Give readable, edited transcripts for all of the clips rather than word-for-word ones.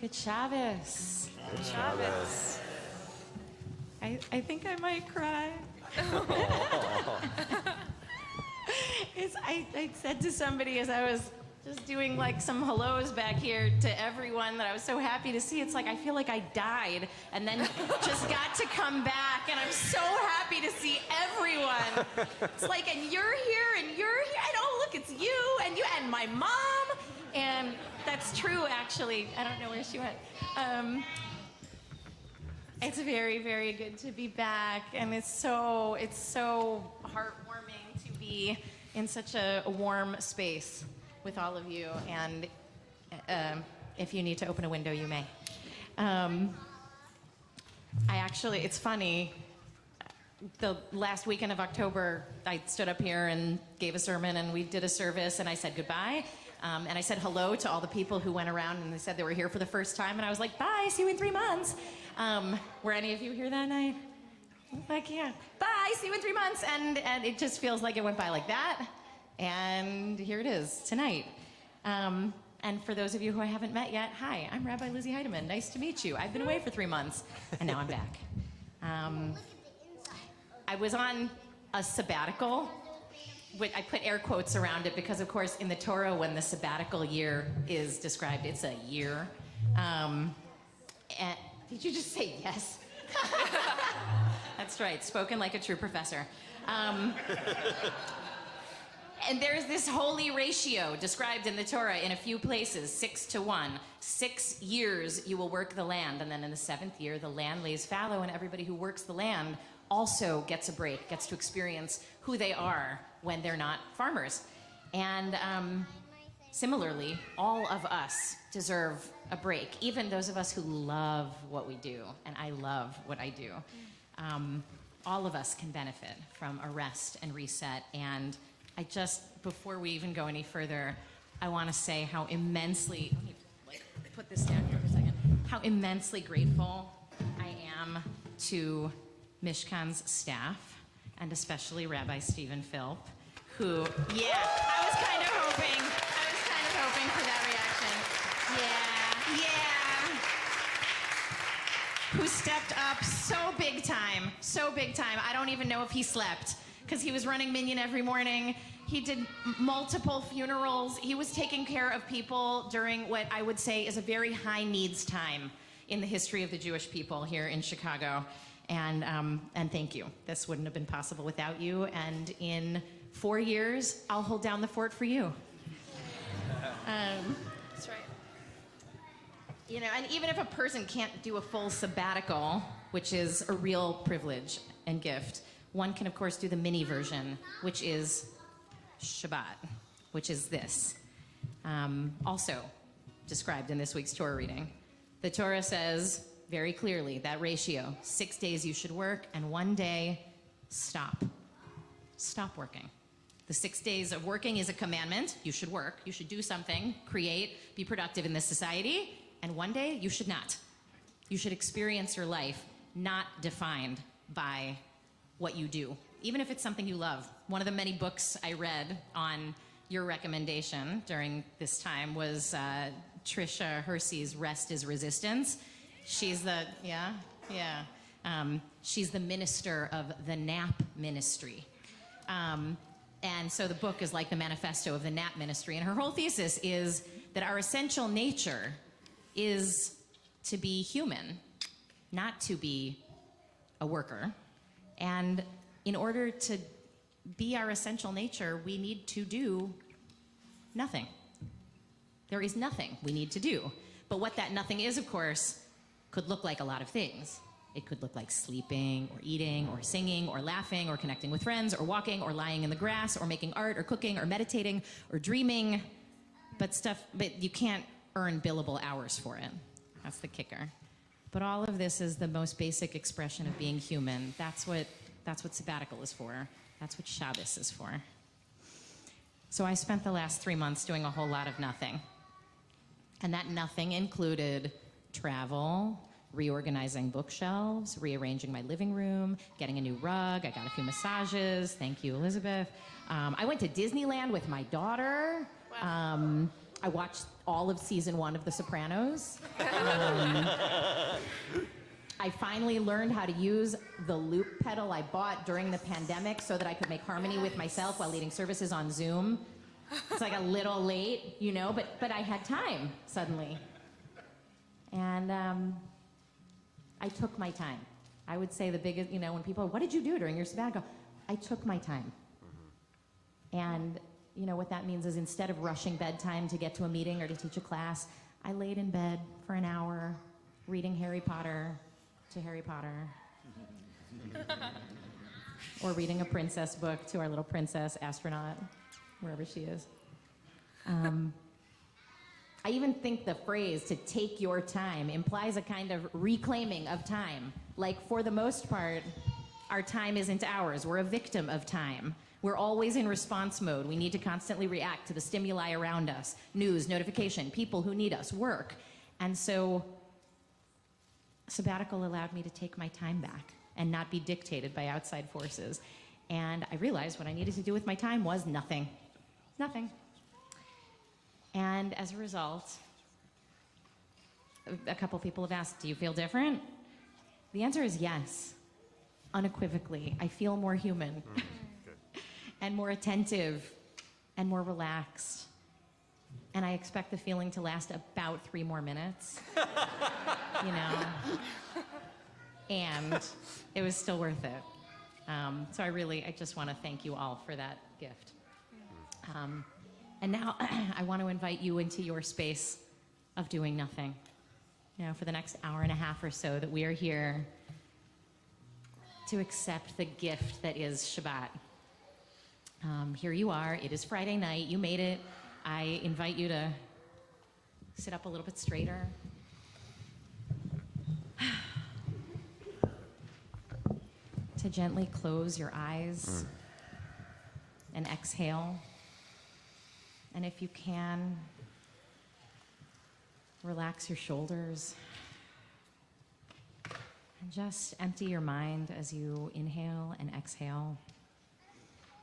Good Shabbos. Good Shabbos. I think I might cry. I said to somebody as I was just doing like some hellos back here to everyone that I was so happy to see. It's like I feel like I died and then just got to come back, and I'm so happy to see everyone. It's like, and you're here, and you're here, and oh look, it's you and my mom, and that's true actually. I don't know where she went. It's very, very good to be back, and it's so heartwarming to be in such a warm space with all of you, and if you need to open a window, you may. It's funny, the last weekend of October, I stood up here and gave a sermon, and we did a service, and I said goodbye, and I said hello to all the people who went around, and they said they were here for the first time, and I was like, bye, see you in 3 months. Were any of you here that night? Like, yeah, bye, see you in 3 months, and it just feels like it went by like that. And here it is tonight. And for those of you who I haven't met yet, hi, I'm Rabbi Lizzie Heidemann. Nice to meet you. I've been away for 3 months, and now I'm back. I was on a sabbatical. I put air quotes around it because, of course, in the Torah, when the sabbatical year is described, it's a year. And did you just say yes? That's right, spoken like a true professor. And there's this holy ratio described in the Torah in a few places, 6-to-1. 6 years you will work the land, and then in the 7th year the land lays fallow, and everybody who works the land also gets a break, gets to experience who they are when they're not farmers. And similarly, all of us deserve a break, even those of us who love what we do, and I love what I do. All of us can benefit from a rest and reset, and I just, before we even go any further, I want to say how immensely, let me put this down here for a second, how immensely grateful I am to Mishkan's staff, and especially Rabbi Stephen Philp, who, yeah, I was kind of hoping for that reaction. Yeah. Who stepped up so big time. I don't even know if he slept, because he was running Minyan every morning. He did multiple funerals. He was taking care of people during what I would say is a very high needs time in the history of the Jewish people here in Chicago. And thank you. This wouldn't have been possible without you. And in 4 years, I'll hold down the fort for you. That's right. You know, and even if a person can't do a full sabbatical, which is a real privilege and gift, one can, of course, do the mini version, which is Shabbat, which is this. Also described in this week's Torah reading. The Torah says very clearly that ratio, 6 days you should work, and 1 day, stop. Stop working. The 6 days of working is a commandment. You should work. You should do something, create, be productive in this society. And 1 day, you should not. You should experience your life not defined by what you do, even if it's something you love. One of the many books I read on your recommendation during this time was Tricia Hersey's Rest is Resistance. She's the, she's the minister of the NAP ministry. And so the book is like the manifesto of the NAP ministry. And her whole thesis is that our essential nature is to be human, not to be a worker. And in order to be our essential nature, we need to do nothing. There is nothing we need to do. But what that nothing is, of course, could look like a lot of things. It could look like sleeping, or eating, or singing, or laughing, or connecting with friends, or walking, or lying in the grass, or making art, or cooking, or meditating, or dreaming. But you can't earn billable hours for it. That's the kicker. But all of this is the most basic expression of being human. That's what sabbatical is for. That's what Shabbos is for. So I spent the last 3 months doing a whole lot of nothing. And that nothing included travel, reorganizing bookshelves, rearranging my living room, getting a new rug. I got a few massages. Thank you, Elizabeth. I went to Disneyland with my daughter. Wow. I watched all of season 1 of The Sopranos. I finally learned how to use the loop pedal I bought during the pandemic so that I could make harmony with myself while leading services on Zoom. It's like a little late, you know, but I had time suddenly. And I took my time. I would say the biggest, you know, when people, what did you do during your sabbatical? I took my time. And, you know, what that means is instead of rushing bedtime to get to a meeting or to teach a class, I laid in bed for an hour reading Harry Potter to Harry Potter. Or reading a princess book to our little princess astronaut, wherever she is. I even think the phrase "to take your time" implies a kind of reclaiming of time. Like, for the most part, our time isn't ours. We're a victim of time. We're always in response mode. We need to constantly react to the stimuli around us: news, notification, people who need us, work. And so, sabbatical allowed me to take my time back and not be dictated by outside forces. And I realized what I needed to do with my time was nothing. Nothing. And as a result, a couple people have asked, do you feel different? The answer is yes, unequivocally. I feel more human and more attentive and more relaxed. And I expect the feeling to last about 3 more minutes, you know? And it was still worth it. So I just want to thank you all for that gift. And now I want to invite you into your space of doing nothing. You know, for the next hour and a half or so that we are here to accept the gift that is Shabbat. Here you are. It is Friday night. You made it. I invite you to sit up a little bit straighter. To gently close your eyes and exhale. And if you can, relax your shoulders. And just empty your mind as you inhale and exhale.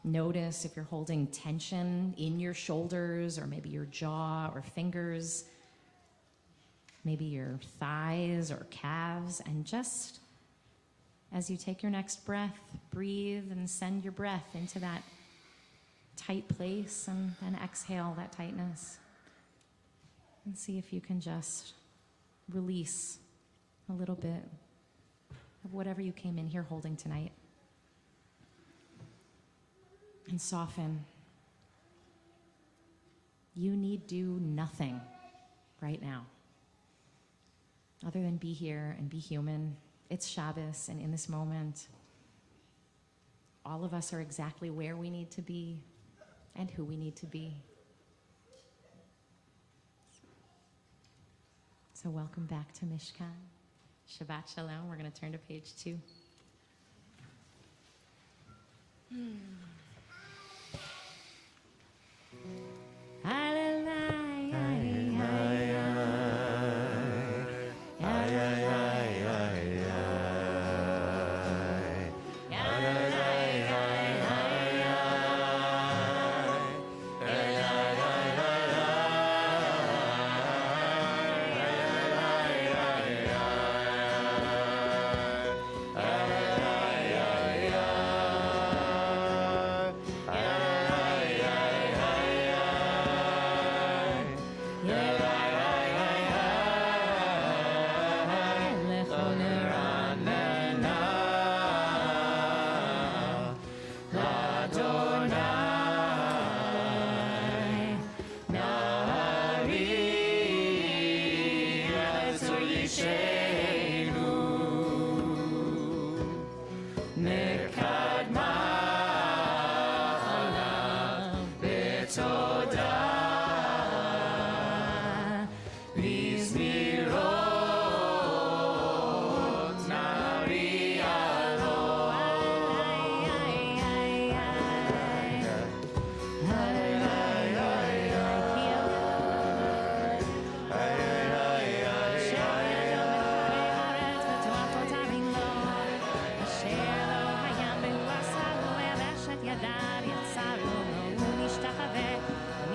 Notice if you're holding tension in your shoulders, or maybe your jaw or fingers, maybe your thighs or calves, and just as you take your next breath, breathe and send your breath into that tight place, and then exhale that tightness. And see if you can just release a little bit of whatever you came in here holding tonight. And soften. You need do nothing right now other than be here and be human. It's Shabbos, and in this moment, all of us are exactly where we need to be and who we need to be. So welcome back to Mishkan. Shabbat Shalom. We're going to turn to page 2.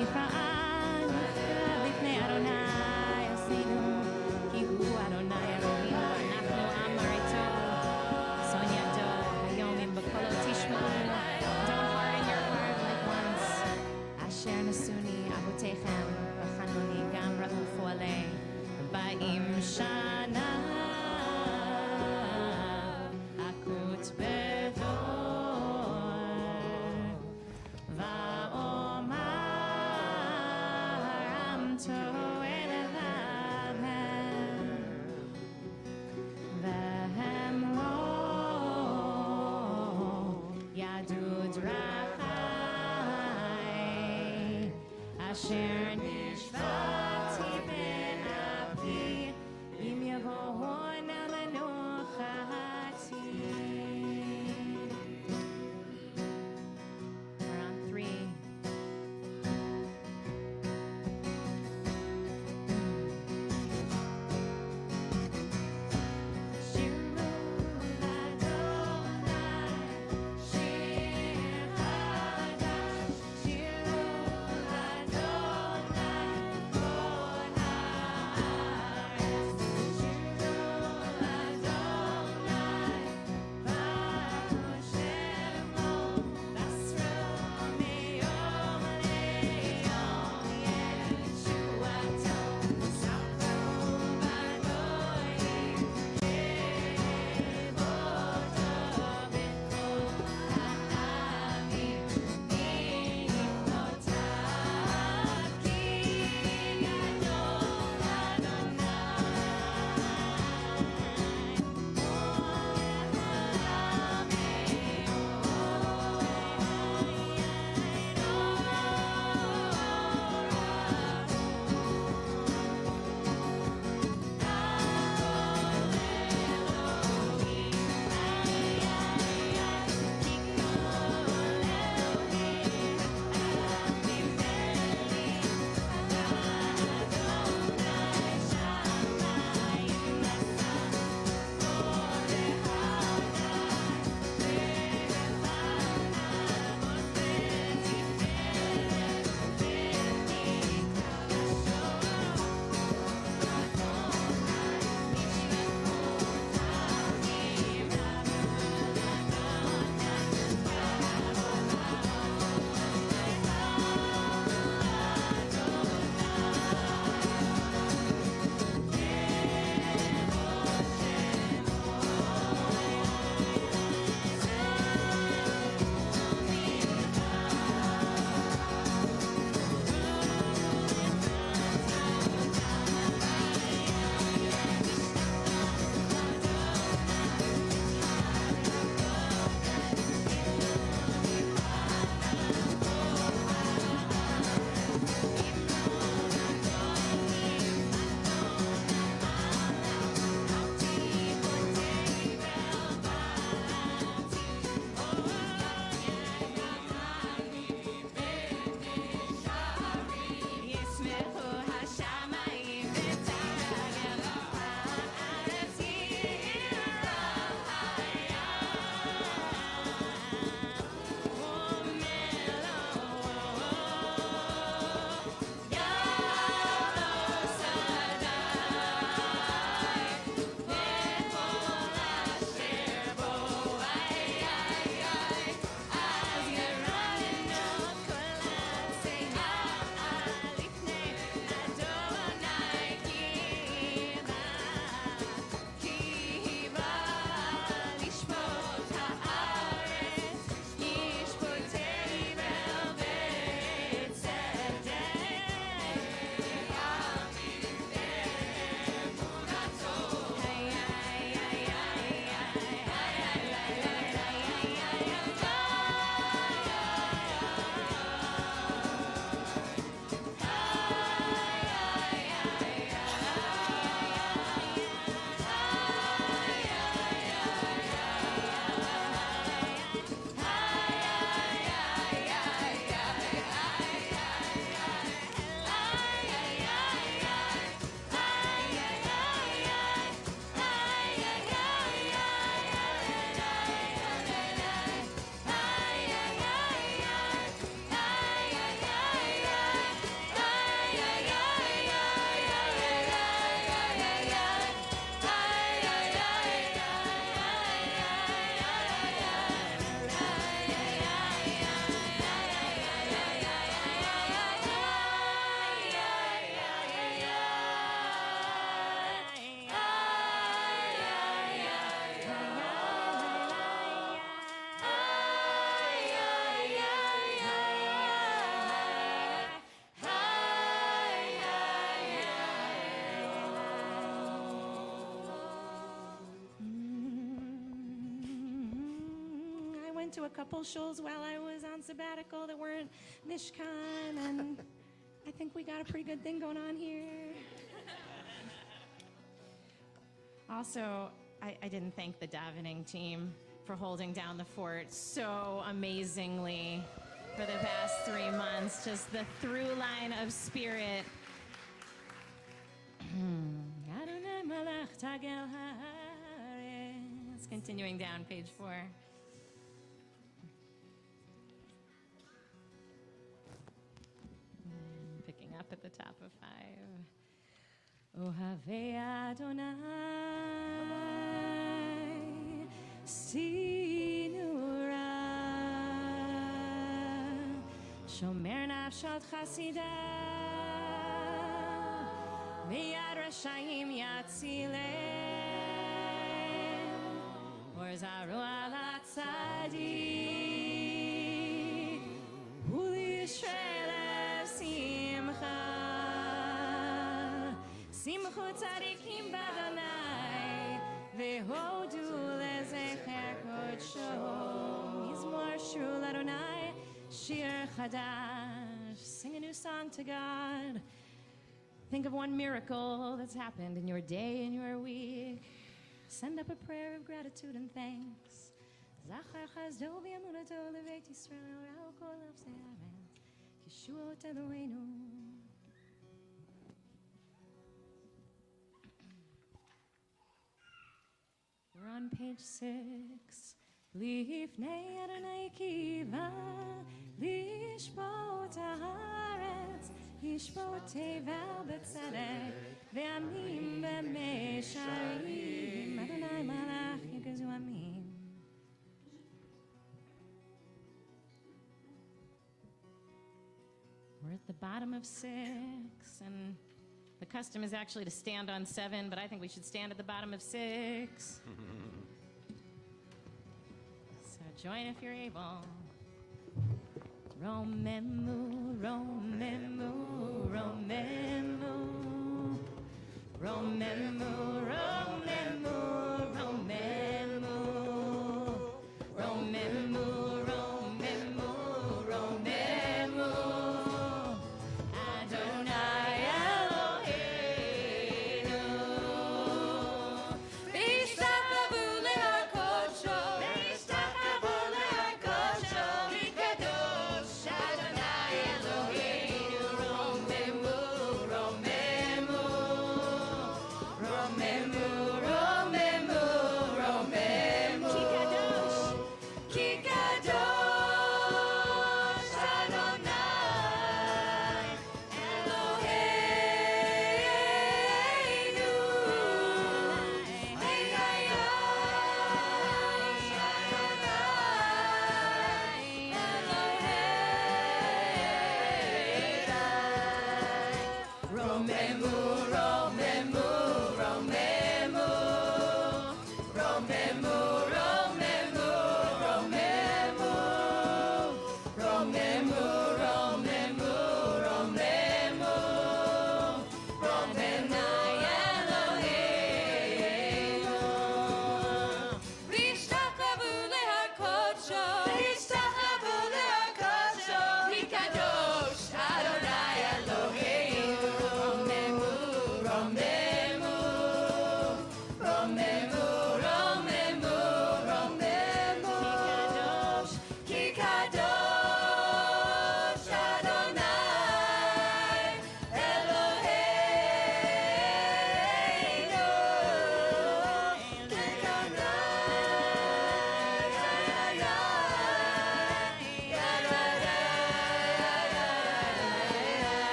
Nifra Lechem v'chanuni gam ra'ufu alei ba'im shana akut bedor va'omar amto elavahem v'hem lo yadud rachai asher nishvati be'avi im yavohon amanochati. We're on 3. Shir Adonai, went to a couple shuls while I was on sabbatical that weren't Mishkan, and I think we got a pretty good thing going on here. Also, I didn't thank the davening team for holding down the fort so amazingly for the past 3 months. Just the through line of spirit. It's continuing down, page 4. Picking up at the top of 5. Ohave Adonai, Sinura, Shomer Nafshot Chasida, Miyad Rashayim Yatzilem, Orzaru Ala Tzadik, Uli Yisrael Simcha, Simchu Tzadikim B'Adonai, Vehodu Lezecher Kodsho, Mizmor Shul Adonai, Shir Chadash. Sing a new song to God. Think of one miracle that's happened in your day, in your week. Send up a prayer of gratitude and thanks. Zachar Chazdo v'yamunato leveit Yisrael ra'u kol nafsei haaretz, Yeshuot Eloheinu. We're on page 6. Lifnei Adonai kiva, lishpot haaretz, yishpot tevel b'tzedek, ve'amim b'mesharim. Adonai malach yikazu amim. We're at the bottom of 6, and the custom is actually to stand on 7, but I think we should stand at the bottom of 6. So join if you're able. Romemu, Romemu, Romemu, Romemu, Romemu, Romemu, Romemu, Romemu, Romemu, Adonai Eloheinu, V'yishtachavu le'hakodsho, V'yishtachavu le'hakodsho, V'kadosh Adonai Eloheinu.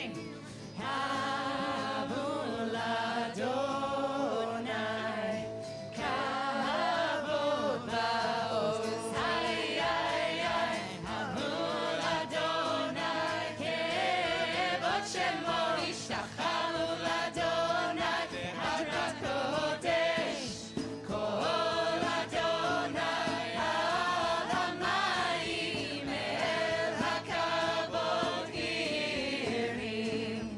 sing. Havul Adonai, Kavod Va'oz, ay, ay, ay, Havul Adonai, Kevod Shemo, Ishtachalu Adonai, Hadrat Kodesh, Kol Adonai, Adamayim, El HaKavod Girim,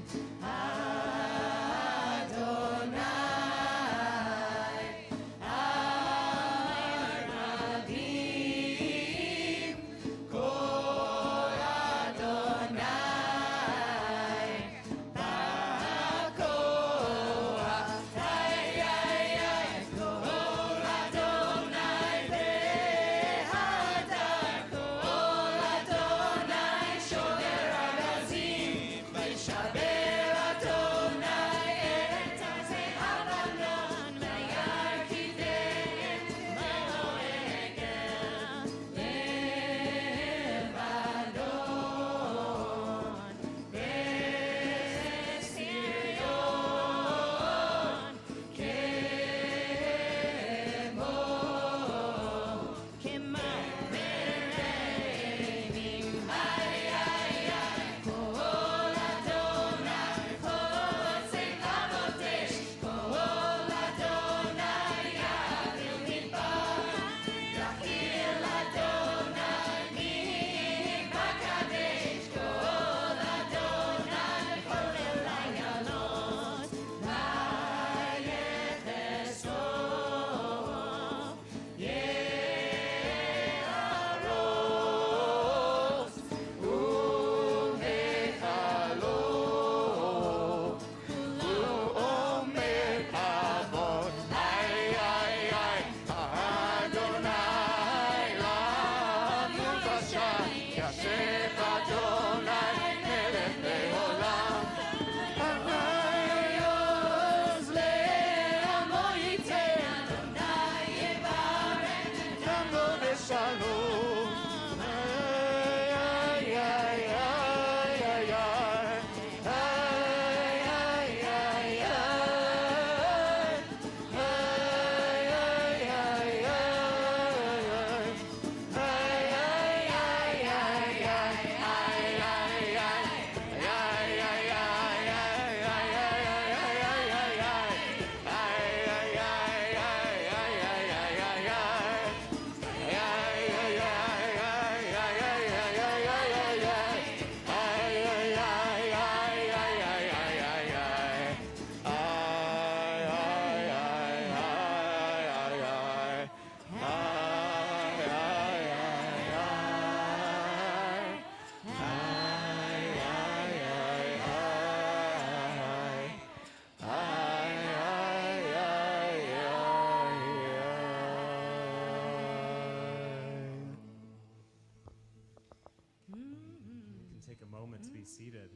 seated.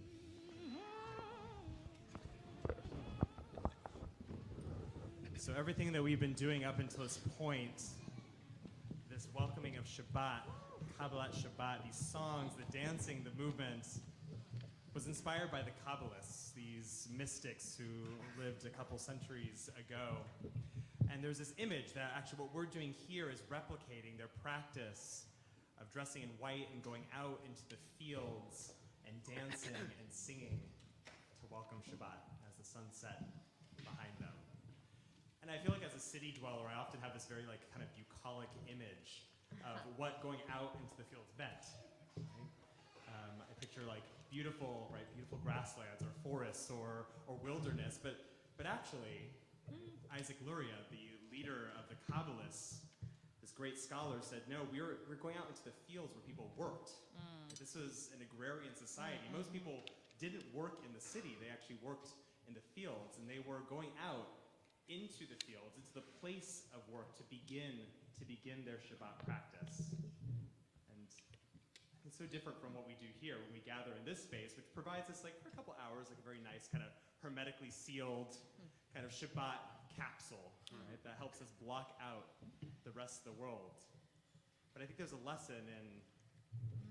So everything that we've been doing up until this point, this welcoming of Shabbat, Kabalat Shabbat, these songs, the dancing, the movement, was inspired by the Kabbalists, these mystics who lived a couple centuries ago. And there's this image that actually what we're doing here is replicating their practice of dressing in white and going out into the fields and dancing and singing to welcome Shabbat as the sun set behind them. And I feel like as a city dweller, I often have this very kind of bucolic image of what going out into the fields meant. Right? I picture beautiful grasslands or forests or wilderness, but actually, Isaac Luria, the leader of the Kabbalists, this great scholar, said, no, we're going out into the fields where people worked. This was an agrarian society. Most people didn't work in the city. They actually worked in the fields, and they were going out into the fields, into the place of work to begin their Shabbat practice. And it's so different from what we do here when we gather in this space, which provides us for a couple hours, a very nice kind of hermetically sealed kind of Shabbat capsule, right, that helps us block out the rest of the world. But I think there's a lesson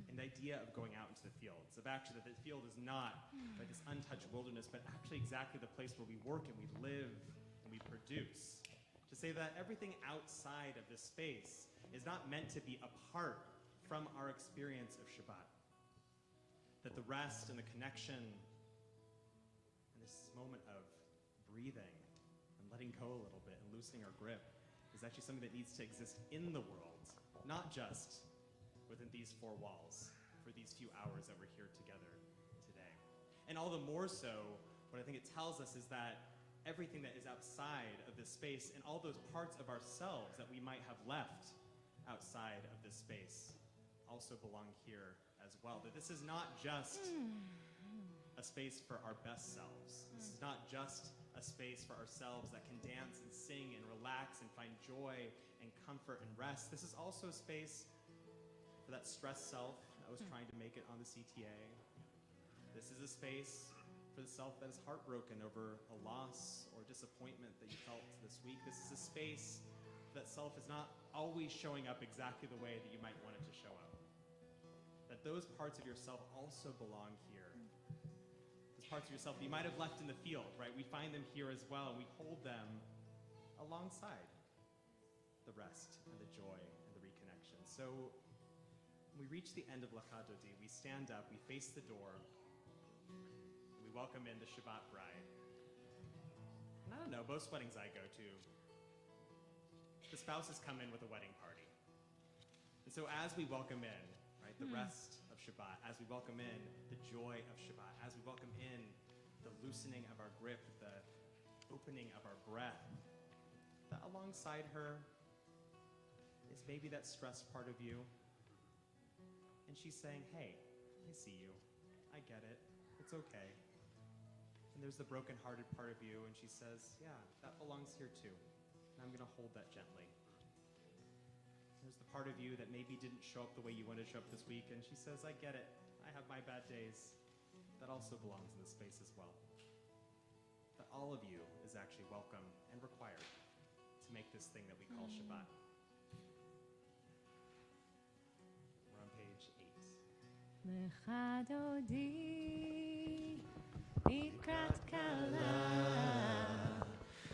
in the idea of going out into the fields, of actually that the field is not like this untouched wilderness, but actually exactly the place where we work and we live and we produce. To say that everything outside of this space is not meant to be apart from our experience of Shabbat. That the rest and the connection and this moment of breathing and letting go a little bit and loosening our grip is actually something that needs to exist in the world, not just within these four walls for these few hours that we're here together today. And all the more so, what I think it tells us is that everything that is outside of this space and all those parts of ourselves that we might have left outside of this space also belong here as well. That this is not just a space for our best selves. This is not just a space for ourselves that can dance and sing and relax and find joy and comfort and rest. This is also a space for that stressed self that was trying to make it on the CTA. This is a space for the self that is heartbroken over a loss or disappointment that you felt this week. This is a space that self is not always showing up exactly the way that you might want it to show up. That those parts of yourself also belong here. Those parts of yourself that you might have left in the field, right? We find them here as well, and we hold them alongside the rest and the joy and the reconnection. So when we reach the end of Lecha Dodi, we stand up, we face the door, and we welcome in the Shabbat bride. And I don't know, most weddings I go to, the spouses come in with a wedding party. And so as we welcome in, right, the rest of Shabbat, as we welcome in the joy of Shabbat, as we welcome in the loosening of our grip, the opening of our breath, that alongside her is maybe that stressed part of you. And she's saying, hey, I see you. I get it. It's okay. And there's the broken-hearted part of you, and she says, yeah, that belongs here too. And I'm going to hold that gently. There's the part of you that maybe didn't show up the way you wanted to show up this week, and she says, I get it. I have my bad days. That also belongs in this space as well. That all of you is actually welcome and required to make this thing that we call Shabbat. We're on page 8. Lecha Dodi לקראת כלה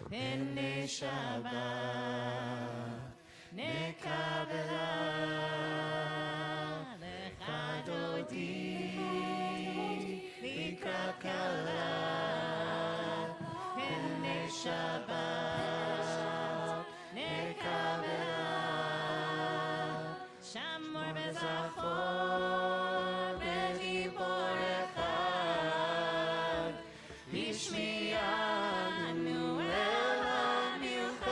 פני שבת נקבלה lecha dodi לקראת כלה פני שבת נקבלה שמור וזכור בדיבור אחד השמיענו אל המיוחד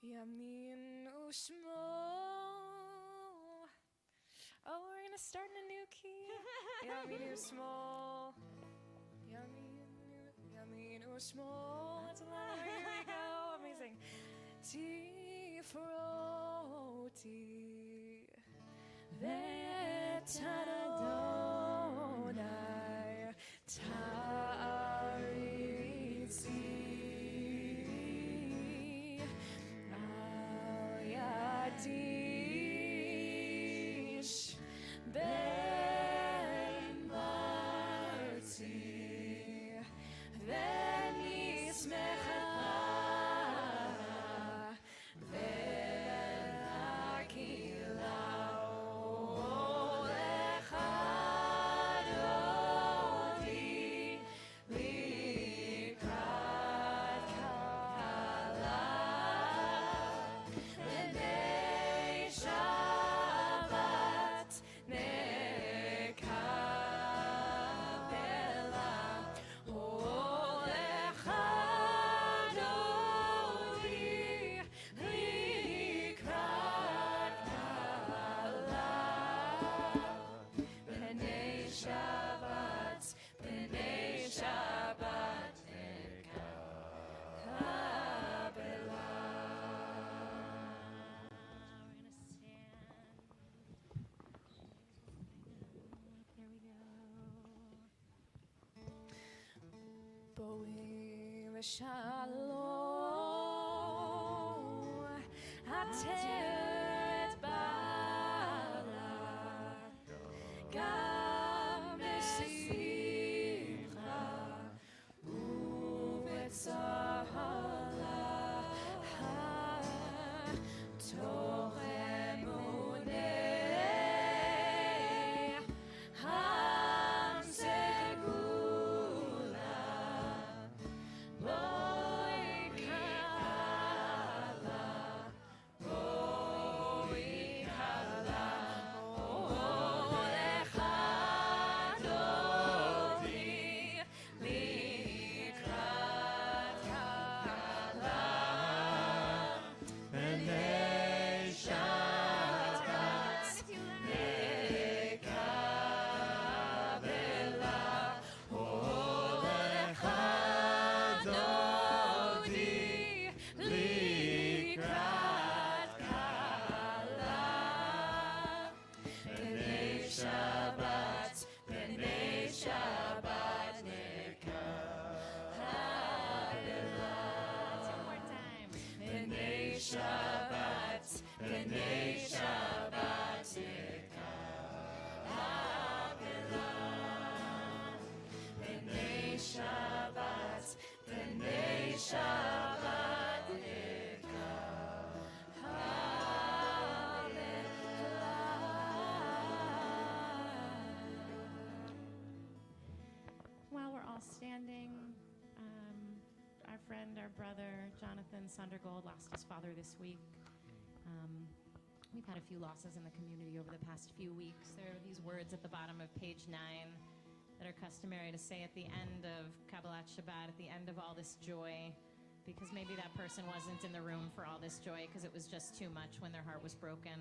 Yamin Ushmo. Oh, we're gonna start in a new key. Yamin Ushmo. Yamin Ushmo. That's a lot. Here we go. Amazing. Tifroti. Vetadonai. Taritzi. Al Yadish. Ben Marti. Venismecha. Shalom, Ateret Bala, Gam Besimcha, Uvetzahala, Toch Emunei, Ham Segula. While we're all standing, our friend, our brother, Jonathan Sundergold, lost his father this week. We've had a few losses in the community over the past few weeks. There are these words at the bottom of page 9 that are customary to say at the end of Kabalat Shabbat, at the end of all this joy, because maybe that person wasn't in the room for all this joy because it was just too much when their heart was broken.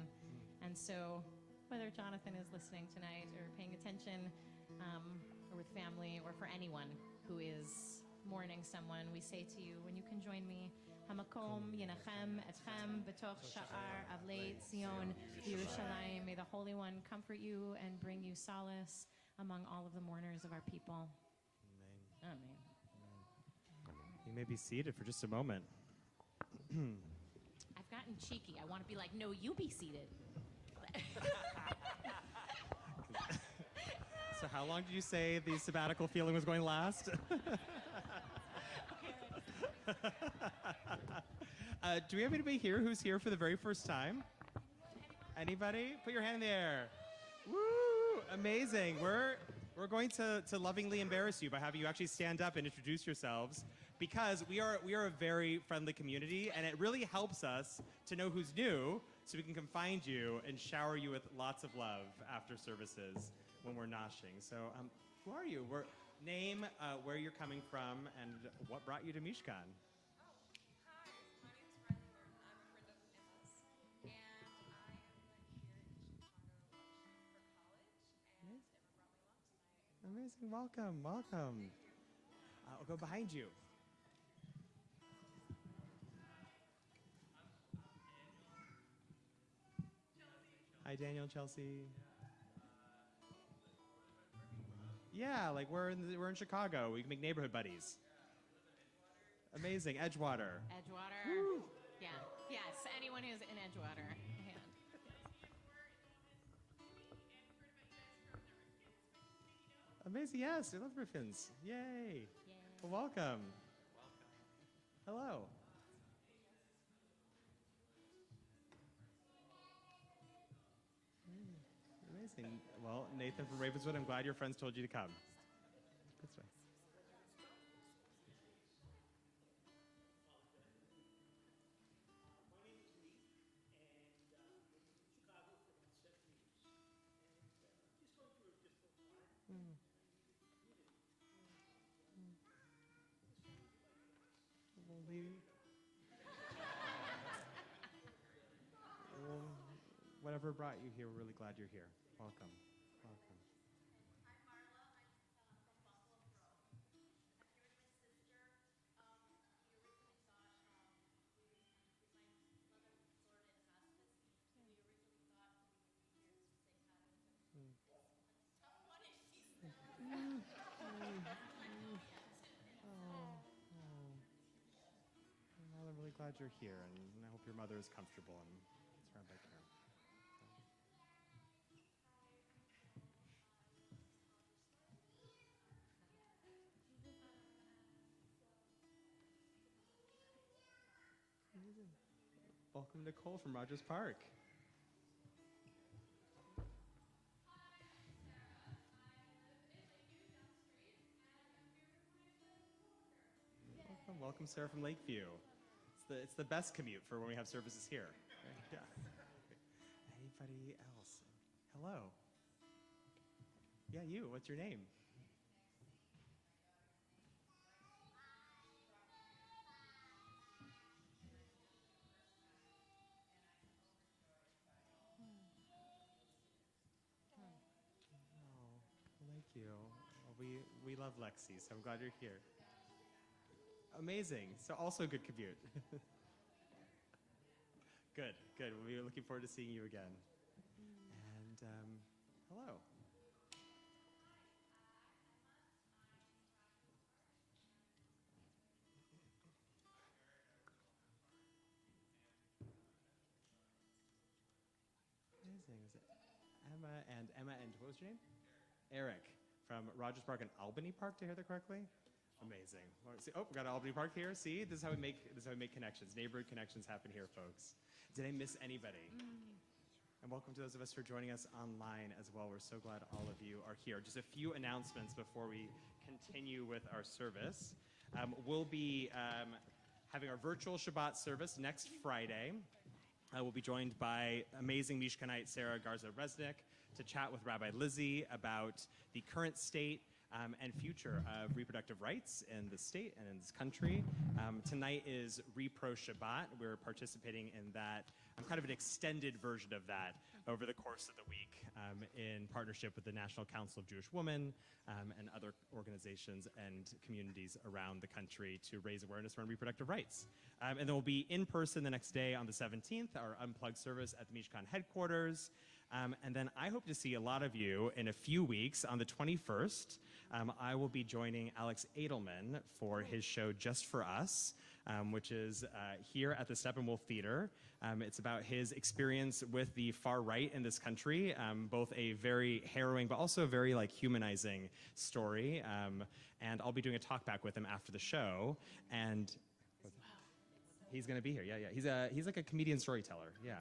And so whether Jonathan is listening tonight or paying attention, or with family, or for anyone who is mourning someone, we say to you, when you can join me, Hamakom Yenachem Etchem B'toch Sha'ar Avlei Tzion Yerushalayim. May the Holy One comfort you and bring you solace among all of the mourners of our people. Amen. Amen. You may be seated for just a moment. I've gotten cheeky. I want to be like, no, you be seated. So how long did you say the sabbatical feeling was going to last? Do we have anybody here who's here for the very first time? Anybody? Put your hand in the air. Woo! Amazing. We're going to lovingly embarrass you by having you actually stand up and introduce yourselves, because we are a very friendly community, and it really helps us to know who's new, so we can come find you and shower you with lots of love after services when we're noshing. So, who are you? Name, where you're coming from, and what brought you to Mishkan. Hi, my name is Brendan Norton. I'm a amazing. Welcome, welcome. I'll go behind you. Hi, Daniel, Chelsea. Yeah, like we're in Chicago. We can make neighborhood buddies. Amazing, Edgewater. Edgewater. Yeah. Yes. Anyone who's in Edgewater. Hand. Amazing, yes, I love Griffins. Yay. Well, welcome. Hello. Amazing. Well, Nathan from Ravenswood, I'm glad your friends told you to come. That's right. Well, whatever brought you here, we're really glad you're here. Welcome. Welcome. I'm Marla. I'm from Buffalo Grove. I'm here with my sister. We originally thought my mother was Florida in hospice, and we originally thought we would be here to say hi to her. This one's a tough one, and she's Well, I'm really glad you're here, and I hope your mother is comfortable and surrounded by care. Welcome, Nicole from Rogers Park. Welcome, Sarah from Lakeview. It's the best commute for when we have services here. Yeah. Anybody else? Hello. Yeah, you. What's your name? Thank you. Well, we love Lexi, so I'm glad you're here. Amazing. So also good commute. Good, good. We're looking forward to seeing you again. And hello. Amazing. Is it Emma and what was your name? Eric from Rogers Park and Albany Park. Did I hear that correctly? Amazing. Well, see, oh, we got Albany Park here. See, this is how we make connections. Neighborhood connections happen here, folks. Did I miss anybody? And welcome to those of us who are joining us online as well. We're so glad all of you are here. Just a few announcements before we continue with our service. We'll be having our virtual Shabbat service next Friday. We'll be joined by amazing Mishkanite Sarah Garza-Resnick to chat with Rabbi Lizzie about the current state and future of reproductive rights in the state and in this country. Tonight is Repro Shabbat. We're participating in that, kind of an extended version of that over the course of the week in partnership with the National Council of Jewish Women and other organizations and communities around the country to raise awareness around reproductive rights. And then we'll be in person the next day on the 17th, our Unplugged service at the Mishkan headquarters. And then I hope to see a lot of you in a few weeks on the 21st. I will be joining Alex Edelman for his show Just For Us, which is here at the Steppenwolf Theater. It's about his experience with the far right in this country, both a very harrowing but also a very humanizing story. And I'll be doing a talk back with him after the show. And he's going to be here. Yeah. He's like a comedian storyteller. Yeah.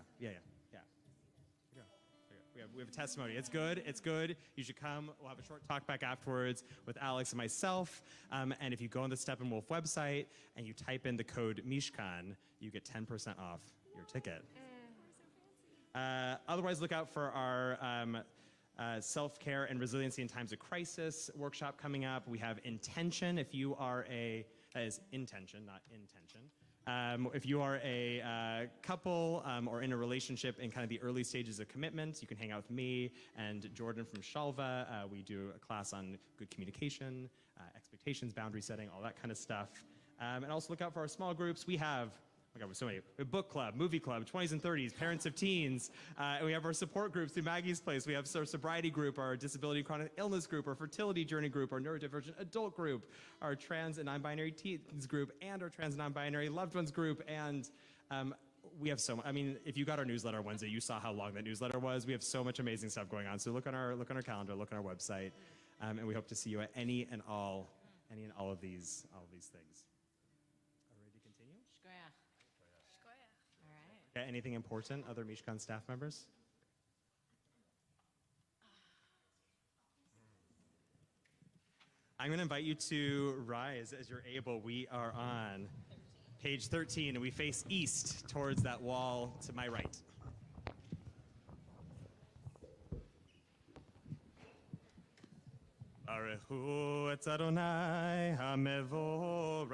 We have a testimony. It's good. It's good. You should come. We'll have a short talk back afterwards with Alex and myself. And if you go on the Steppenwolf website and you type in the code Mishkan, you get 10% off your ticket. Otherwise, look out for our self-care and resiliency in times of crisis workshop coming up. We have Intention. If you are that is intention, not intention. If you are a couple or in a relationship in kind of the early stages of commitment, you can hang out with me and Jordan from Shalva. We do a class on good communication, expectations, boundary setting, all that kind of stuff. And also look out for our small groups. We have, oh my God, so many. We have book club, movie club, 20s and 30s, parents of teens. And we have our support groups through Maggie's Place. We have our sobriety group, our disability and chronic illness group, our fertility journey group, our neurodivergent adult group, our trans and non-binary teens group, and our trans and non-binary loved ones group. And we have so much. I mean, if you got our newsletter on Wednesday, you saw how long that newsletter was. We have so much amazing stuff going on. So look on our calendar, look on our website, and we hope to see you at any and all of these things. Are we ready to continue? Shkoyach. All right. Yeah, anything important? Other Mishkan staff members? I'm going to invite you to rise as you're able. We are on page 13, and we face east towards that wall to my right. Baruch hu et Adonai hamevorach.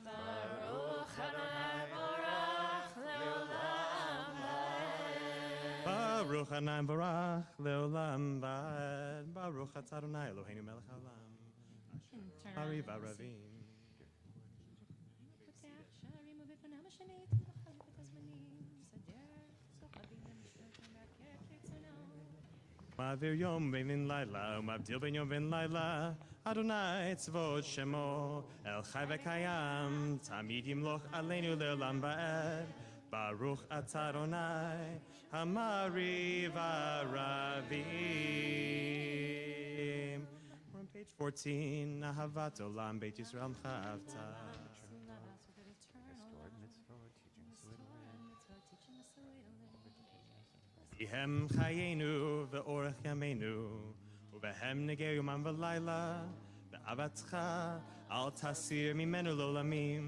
Baruch Adonai Borach Leolam Vaed. Baruch Adonai barach leolam vaed. Baruch et Adonai Eloheinu melech haolam. Maariv aravim. Ma'avir yom ben laila, u'mavdil ben yom ben laila. Adonai tzvot shemo, el chai v'kayam, tamid yimloch aleinu le'olam va'ed. Baruch atah Adonai, ha'mariv aravim. We're on page 14, Ahavat olam beit Yisrael m'chavta. Ihem chayenu ve'orech yameinu, uvehem negei yomam v'layla, ve'avatcha al tasir mimenu lolamim,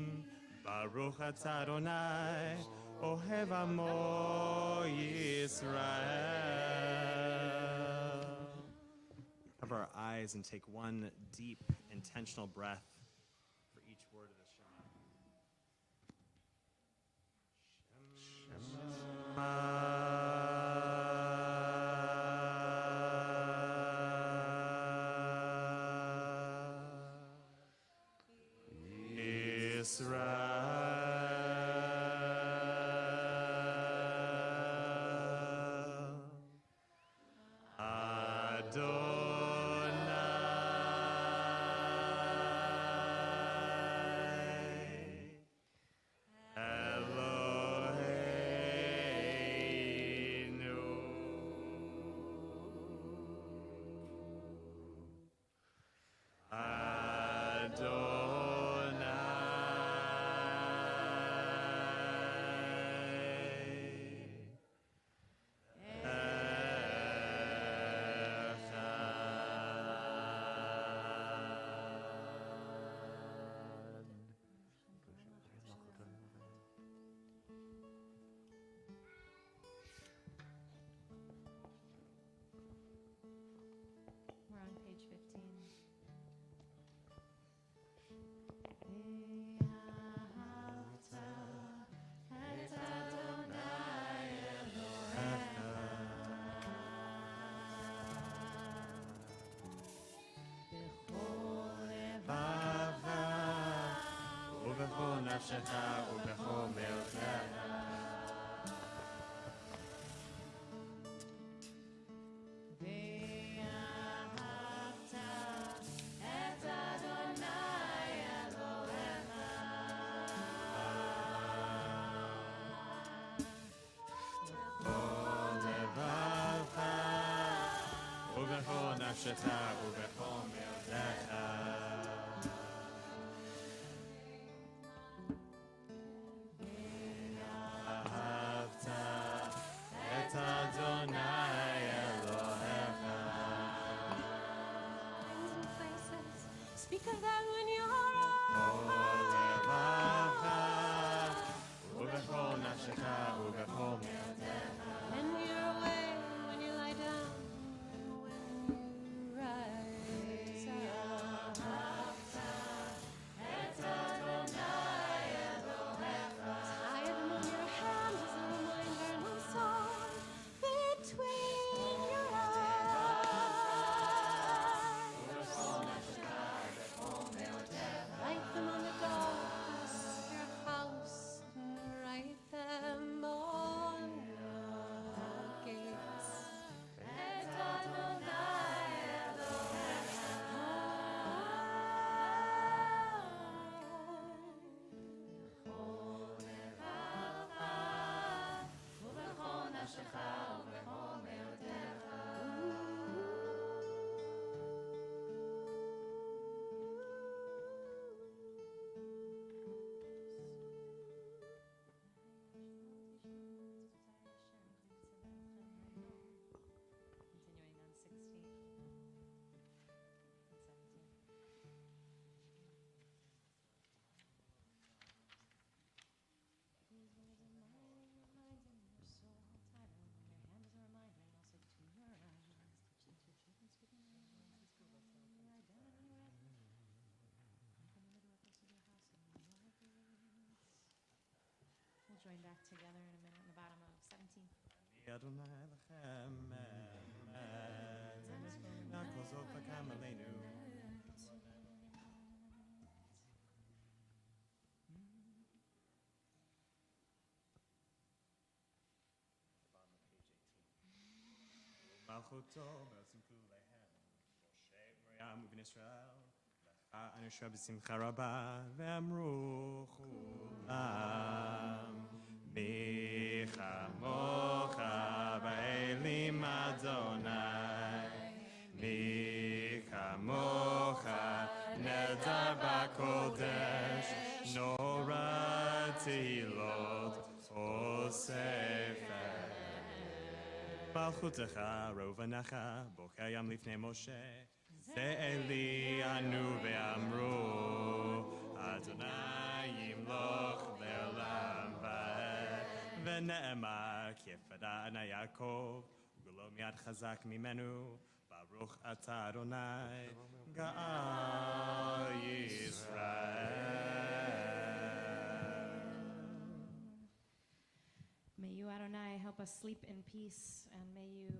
Baruch atah Adonai, ohev amo Yisrael. Cover our eyes and take one deep, intentional breath for each word of the Shema. Israel, Adonai, Eloheinu, We're on page 15. ובכל נפשך ובכל מאודך. ובכל נפשך ובכל מאודך. אהבת את אדוני אלוהיך. Speak of that when you're ובכל נפשך ובכל מאודך. when you're awake, when you lie down, when you rise up. join back together in a minute on the bottom of 17. Adonai lechem emet, na'kol zot v'kam aleinu. Malchuto be'osim kuleihem, Moshe Miriam u'bnei Israel, lecha anu shra b'simcha rabba, ve'amru chulam, mi chamocha ba'elim Adonai, mi chamocha nedar ba'kodesh, nora tehilot osefet. מלכותך רוב הנחה, בוקר ים לפני משה, זה אלי ענו ואמרו, אדוני ימלוך לעולם ועד, ונאמר כי יפדה ענה יעקב, וגולו מיד חזק ממנו, ברוך אתה אדוני, גאל ישראל. May you, Adonai, help us sleep in peace, and may you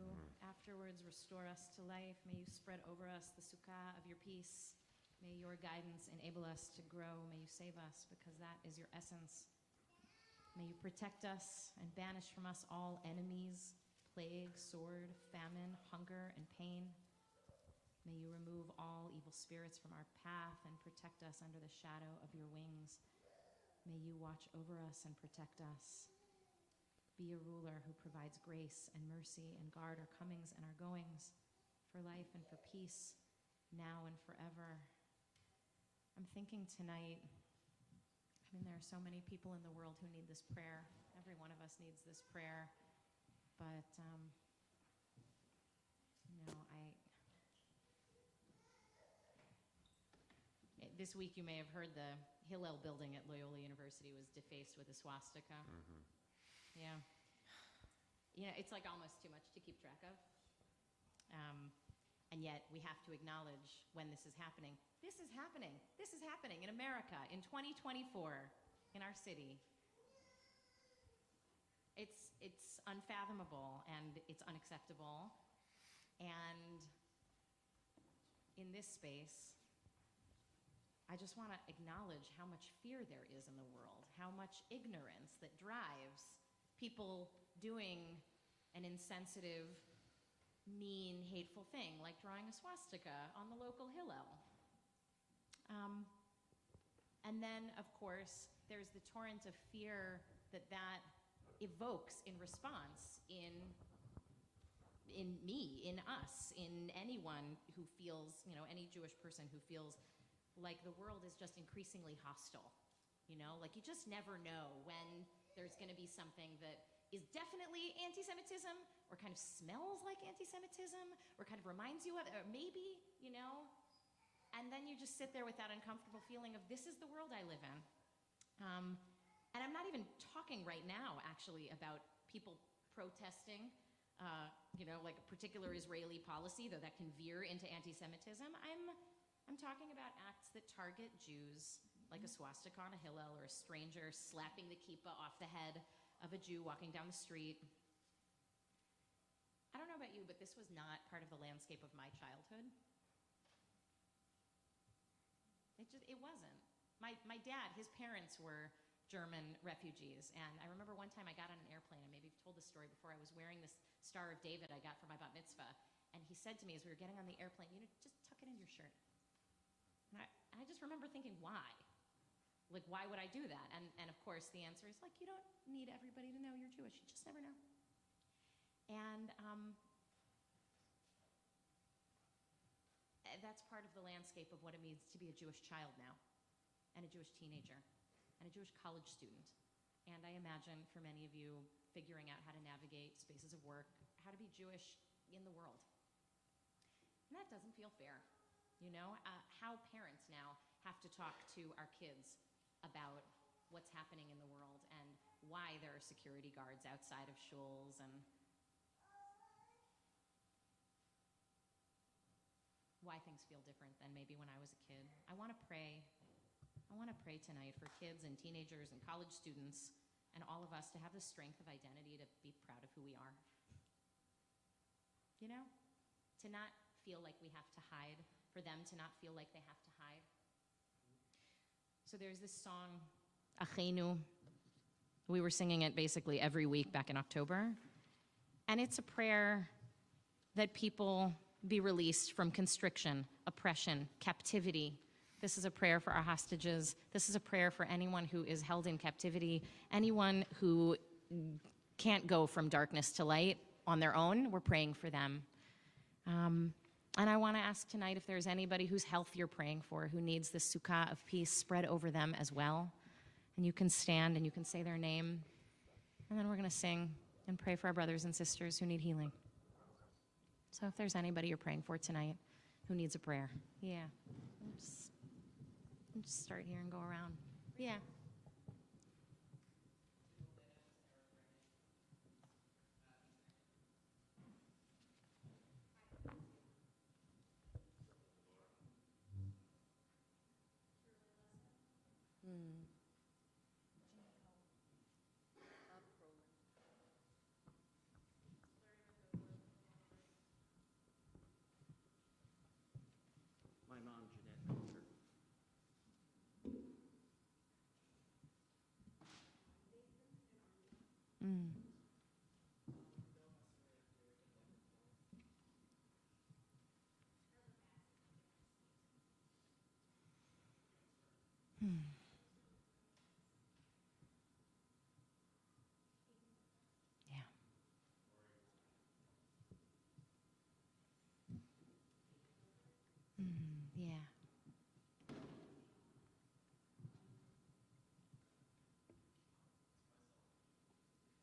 afterwards restore us to life. May you spread over us the sukkah of your peace. May your guidance enable us to grow. May you save us, because that is your essence. May you protect us and banish from us all enemies, plague, sword, famine, hunger, and pain. May you remove all evil spirits from our path and protect us under the shadow of your wings. May you watch over us and protect us. Be a ruler who provides grace and mercy and guard our comings and our goings for life and for peace now and forever. I'm thinking tonight, there are so many people in the world who need this prayer. Every one of us needs this prayer. But, this week you may have heard the Hillel building at Loyola University was defaced with a swastika. Mm-hmm. Yeah. It's like almost too much to keep track of. And yet we have to acknowledge when this is happening. This is happening. This is happening in America in 2024 in our city. It's unfathomable and it's unacceptable. And in this space, I just want to acknowledge how much fear there is in the world, how much ignorance that drives people doing an insensitive, mean, hateful thing, like drawing a swastika on the local Hillel. And then, of course, there's the torrent of fear that evokes in response in me, in us, in anyone who feels, any Jewish person who feels like the world is just increasingly hostile. Like you just never know when there's going to be something that is definitely anti-Semitism or kind of smells like anti-Semitism or kind of reminds you of, or maybe, and then you just sit there with that uncomfortable feeling of this is the world I live in. And I'm not even talking right now, actually, about people protesting, like a particular Israeli policy, though that can veer into anti-Semitism. I'm talking about acts that target Jews, like a swastika on a Hillel or a stranger slapping the kippah off the head of a Jew walking down the street. I don't know about you, but this was not part of the landscape of my childhood. It wasn't. My dad, his parents were German refugees, and I remember one time I got on an airplane, and maybe I've told this story before, I was wearing this Star of David I got for my bat mitzvah, and he said to me as we were getting on the airplane, just tuck it in your shirt. And I just remember thinking, why? Like, why would I do that? And of course, the answer is, you don't need everybody to know you're Jewish. You just never know. And that's part of the landscape of what it means to be a Jewish child now, and a Jewish teenager, and a Jewish college student. And I imagine for many of you, figuring out how to navigate spaces of work, how to be Jewish in the world. And that doesn't feel fair. How parents now have to talk to our kids about what's happening in the world and why there are security guards outside of shuls and why things feel different than maybe when I was a kid. I want to pray tonight for kids and teenagers and college students and all of us to have the strength of identity to be proud of who we are. You know? To not feel like we have to hide, for them to not feel like they have to hide. So there's this song, Achenu. We were singing it basically every week back in October. And it's a prayer that people be released from constriction, oppression, captivity. This is a prayer for our hostages. This is a prayer for anyone who is held in captivity, anyone who can't go from darkness to light on their own. We're praying for them. And I want to ask tonight if there's anybody whose health you're praying for, who needs this sukkah of peace spread over them as well. And you can stand and you can say their name. And then we're going to sing and pray for our brothers and sisters who need healing. So if there's anybody you're praying for tonight who needs a prayer, yeah. We'll just start here and go around. Yeah. My mom, Jeanette Meltzer. Yeah. Yeah.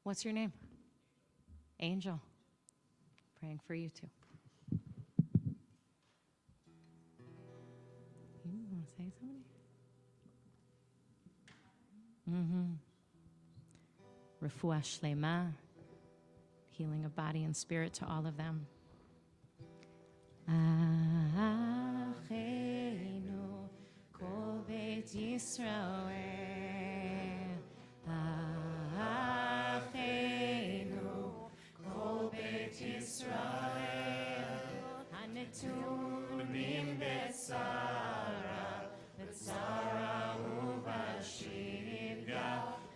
What's your name? Angel. Praying for you too. You want to say something? Refuah shlema, healing of body and spirit to all of them. Achenu kol beit Yisrael, Achenu kol beit Yisrael, hanetunim betzara, betzara ubashivya,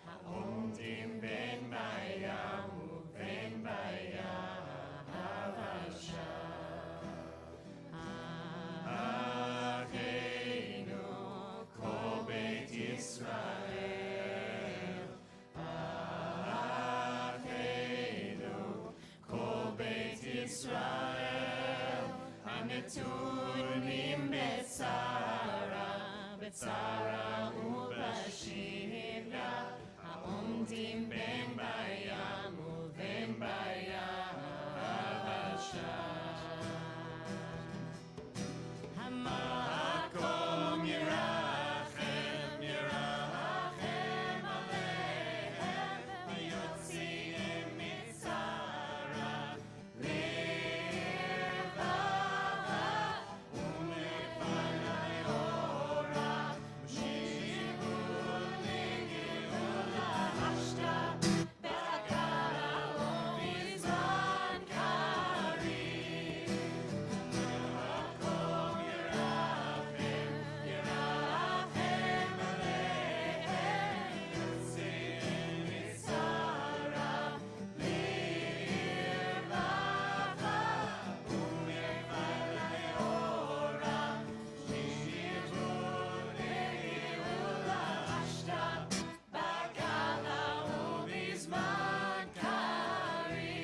haomdim ben bayam uben bayam havasha. Achenu kol beit Yisrael, Achenu kol beit Yisrael, hanetunim betzara, betzara ubashivya, haomdim ben bayam uben bayam havasha. Hamakom yirachem, yirachem aleichem, hayotziim mitzara, levava, ulefanai ora, ushivu legeula hashta, be'akara obizman karim. Hamakom yirachem, yirachem aleichem, hayotziim mitzara, levava, ulefanai ora, ushivu legeula hashta, be'akara obizman karim.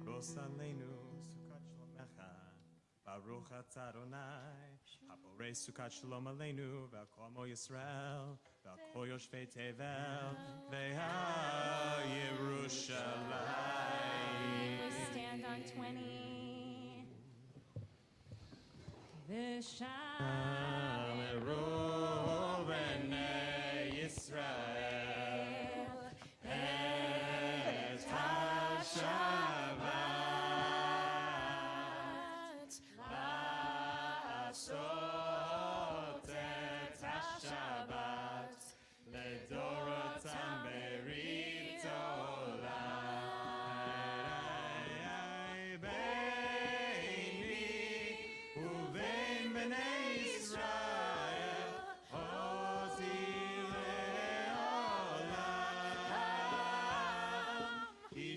Rosalenu sukat shlomecha, Baruch atah Adonai, haporei sukat shalom aleinu, ve'al mo Yisrael, ve'al kol yoshvei tevel, ve'al Yerushalayim. We stand on 20. V'sham Ameru b'nei Yisrael, et ha-Shabbat, la'asot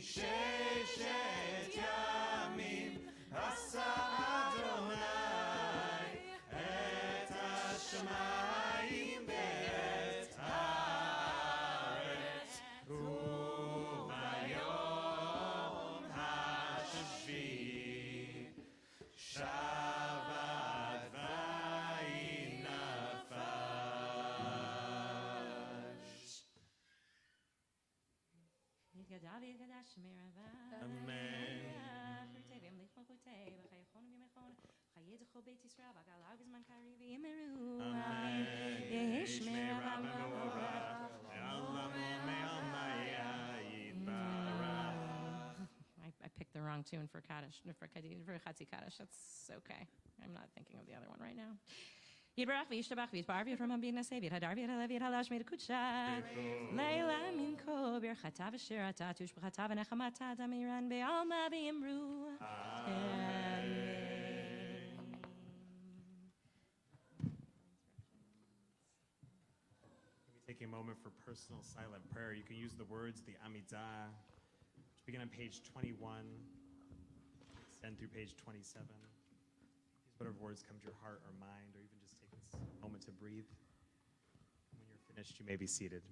ששת ימים עשה אדוני את השמיים ואת הארץ וביום השביעי שבת וינפש. יתגדל ויתגדש מרבה. אמן. חרטי וימליך מלכותי וחייכון ומימכון חיי זכו בית ישראל בגלה ובזמן קריב וימרו. אמן. ישמע רב ומבורך ועלמו מעלמיה יתברך. I picked the wrong tune for Kaddish, for Chatzi Kaddish. That's okay. I'm not thinking of the other one right now. Yitbarach v'yishtabach v'yitbar v'yitrom ha'bin naseh v'yithadar v'yithalev v'yithalash v'yithkudsha Leila minko birchata v'shirata tushbachata v'nechamata damiran be'alma v'yimru. Amen. Take a moment for personal silent prayer. You can use the words, the Amidah, which begin on page 21, extend through page 27. Use whatever words come to your heart or mind, or even just take this moment to breathe. When you're finished, you may be seated.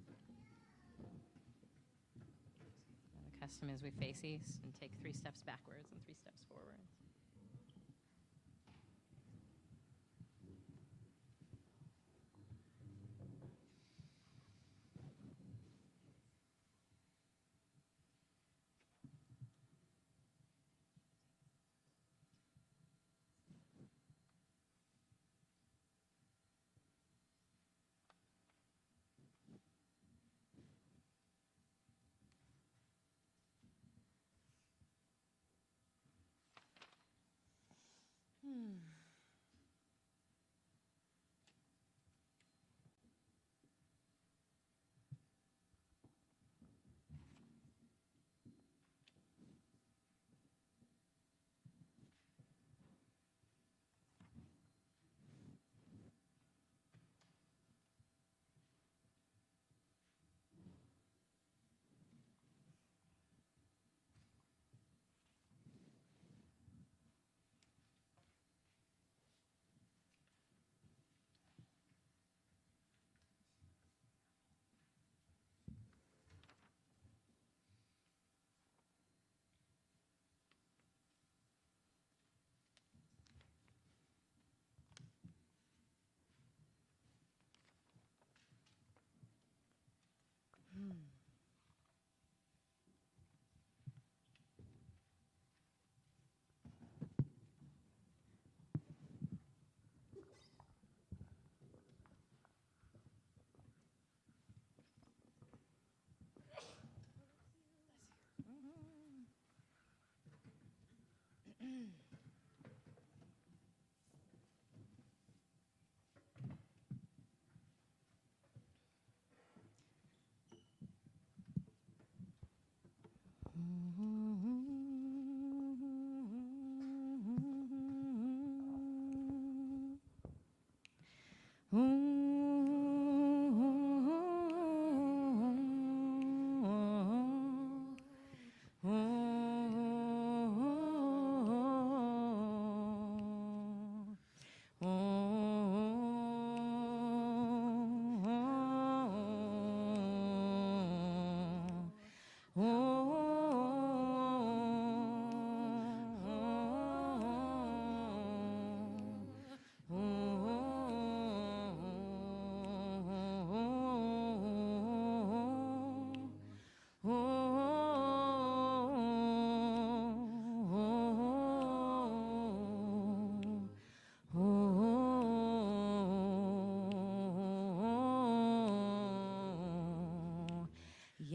The custom is we face east and take 3 steps backwards and 3 steps forwards.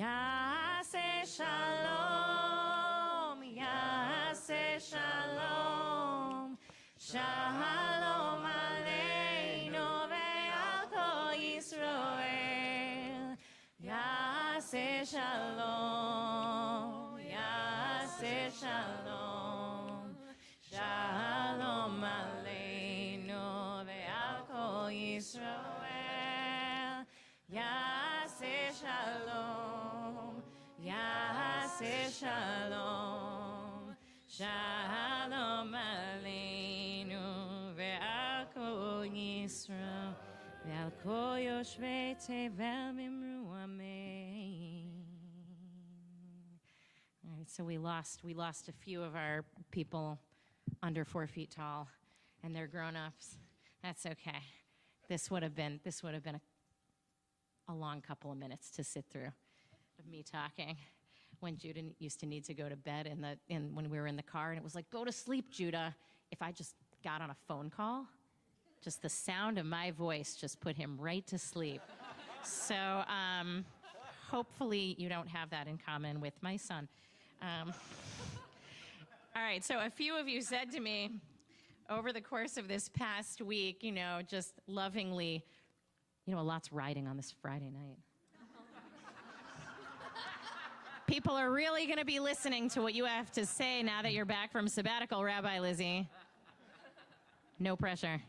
Yaseh shalom, Yaseh shalom, shalom aleinu ve'al kol Yisrael. Yaseh shalom, Yaseh shalom, shalom aleinu ve'al kol Yisrael. Yaseh shalom, Yaseh shalom, shalom aleinu ve'al kol Yisrael ve'al kol yoshvei tevel mimru amen. All right, so we lost a few of our people under 4 feet tall, and they're grown-ups. That's okay. This would have been a long couple of minutes to sit through of me talking when Judah used to need to go to bed when we were in the car, and it was like, go to sleep, Judah. If I just got on a phone call, just the sound of my voice just put him right to sleep. So hopefully you don't have that in common with my son. All right, so a few of you said to me over the course of this past week, just lovingly, a lot's riding on this Friday night. People are really going to be listening to what you have to say now that you're back from sabbatical, Rabbi Lizzie. No pressure.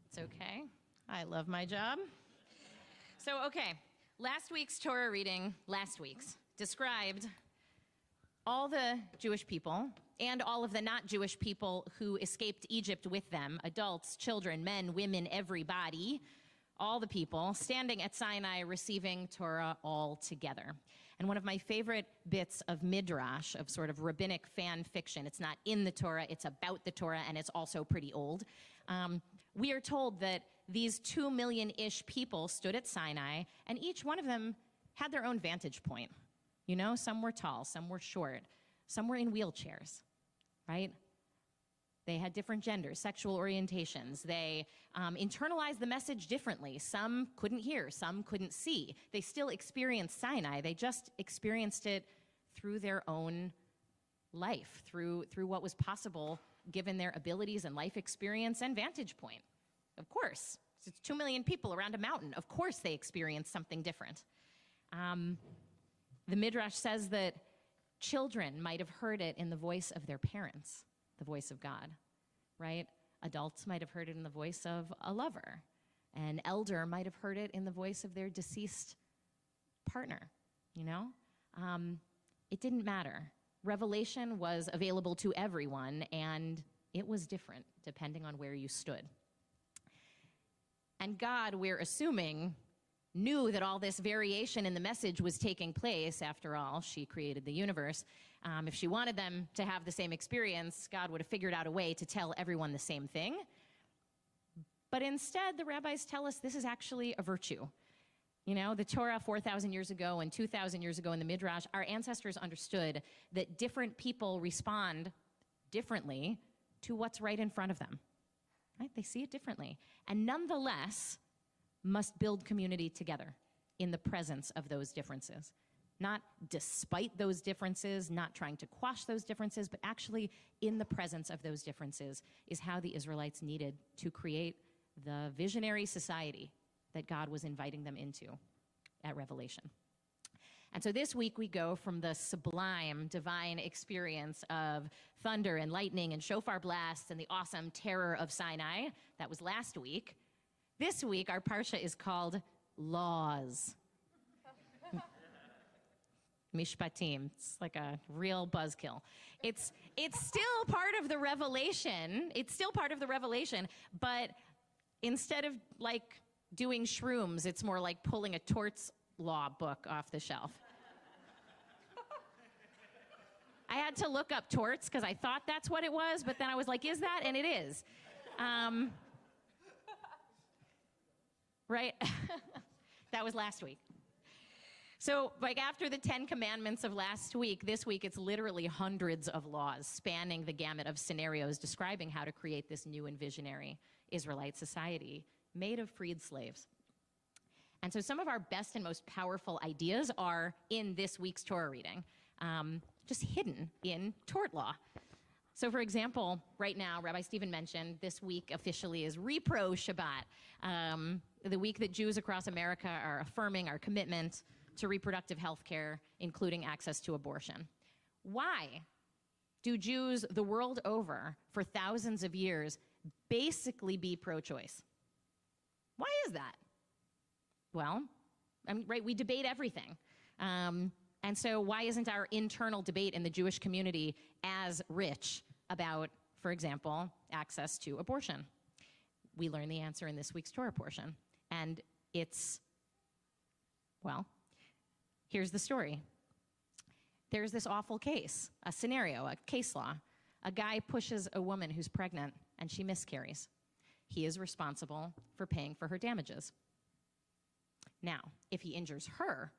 It's okay. I love my job. So, okay, last week's Torah reading, described all the Jewish people and all of the not Jewish people who escaped Egypt with them, adults, children, men, women, everybody, all the people standing at Sinai receiving Torah all together. And one of my favorite bits of midrash, of sort of rabbinic fan fiction, it's not in the Torah, it's about the Torah, and it's also pretty old. We are told that these 2 million-ish people stood at Sinai, and each one of them had their own vantage point. Some were tall, some were short, some were in wheelchairs, right? They had different genders, sexual orientations. They internalized the message differently. Some couldn't hear, some couldn't see. They still experienced Sinai. They just experienced it through their own life, through what was possible given their abilities and life experience and vantage point. Of course, it's 2 million people around a mountain. Of course they experienced something different. The Midrash says that children might have heard it in the voice of their parents, the voice of God, right? Adults might have heard it in the voice of a lover. An elder might have heard it in the voice of their deceased partner, It didn't matter. Revelation was available to everyone, and it was different depending on where you stood. And God, we're assuming, knew that all this variation in the message was taking place. After all, she created the universe. If she wanted them to have the same experience, God would have figured out a way to tell everyone the same thing. But instead, the rabbis tell us this is actually a virtue. The Torah 4,000 years ago and 2,000 years ago in the Midrash, our ancestors understood that different people respond differently to what's right in front of them. Right? They see it differently. And nonetheless, must build community together in the presence of those differences. Not despite those differences, not trying to quash those differences, but actually in the presence of those differences is how the Israelites needed to create the visionary society that God was inviting them into at Revelation. And so this week we go from the sublime divine experience of thunder and lightning and shofar blasts and the awesome terror of Sinai. That was last week. This week our parsha is called Laws. Mishpatim. It's like a real buzzkill. It's still part of the revelation. But instead of like doing shrooms, it's more like pulling a torts law book off the shelf. I had to look up torts because I thought that's what it was, but then I was like, is that? And it is. Right? That was last week. So, like after the 10 commandments of last week, this week it's literally hundreds of laws spanning the gamut of scenarios describing how to create this new and visionary Israelite society made of freed slaves. And so some of our best and most powerful ideas are in this week's Torah reading, just hidden in tort law. So for example, right now, Rabbi Stephen mentioned this week officially is Repro Shabbat, the week that Jews across America are affirming our commitment to reproductive health care, including access to abortion. Why do Jews the world over for thousands of years basically be pro-choice? Why is that? Well, right, we debate everything. And so why isn't our internal debate in the Jewish community as rich about, for example, access to abortion? We learn the answer in this week's Torah portion. And it's, well, here's the story. There's this awful case, a scenario, a case law. A guy pushes a woman who's pregnant and she miscarries. He is responsible for paying for her damages. Now, if he injures her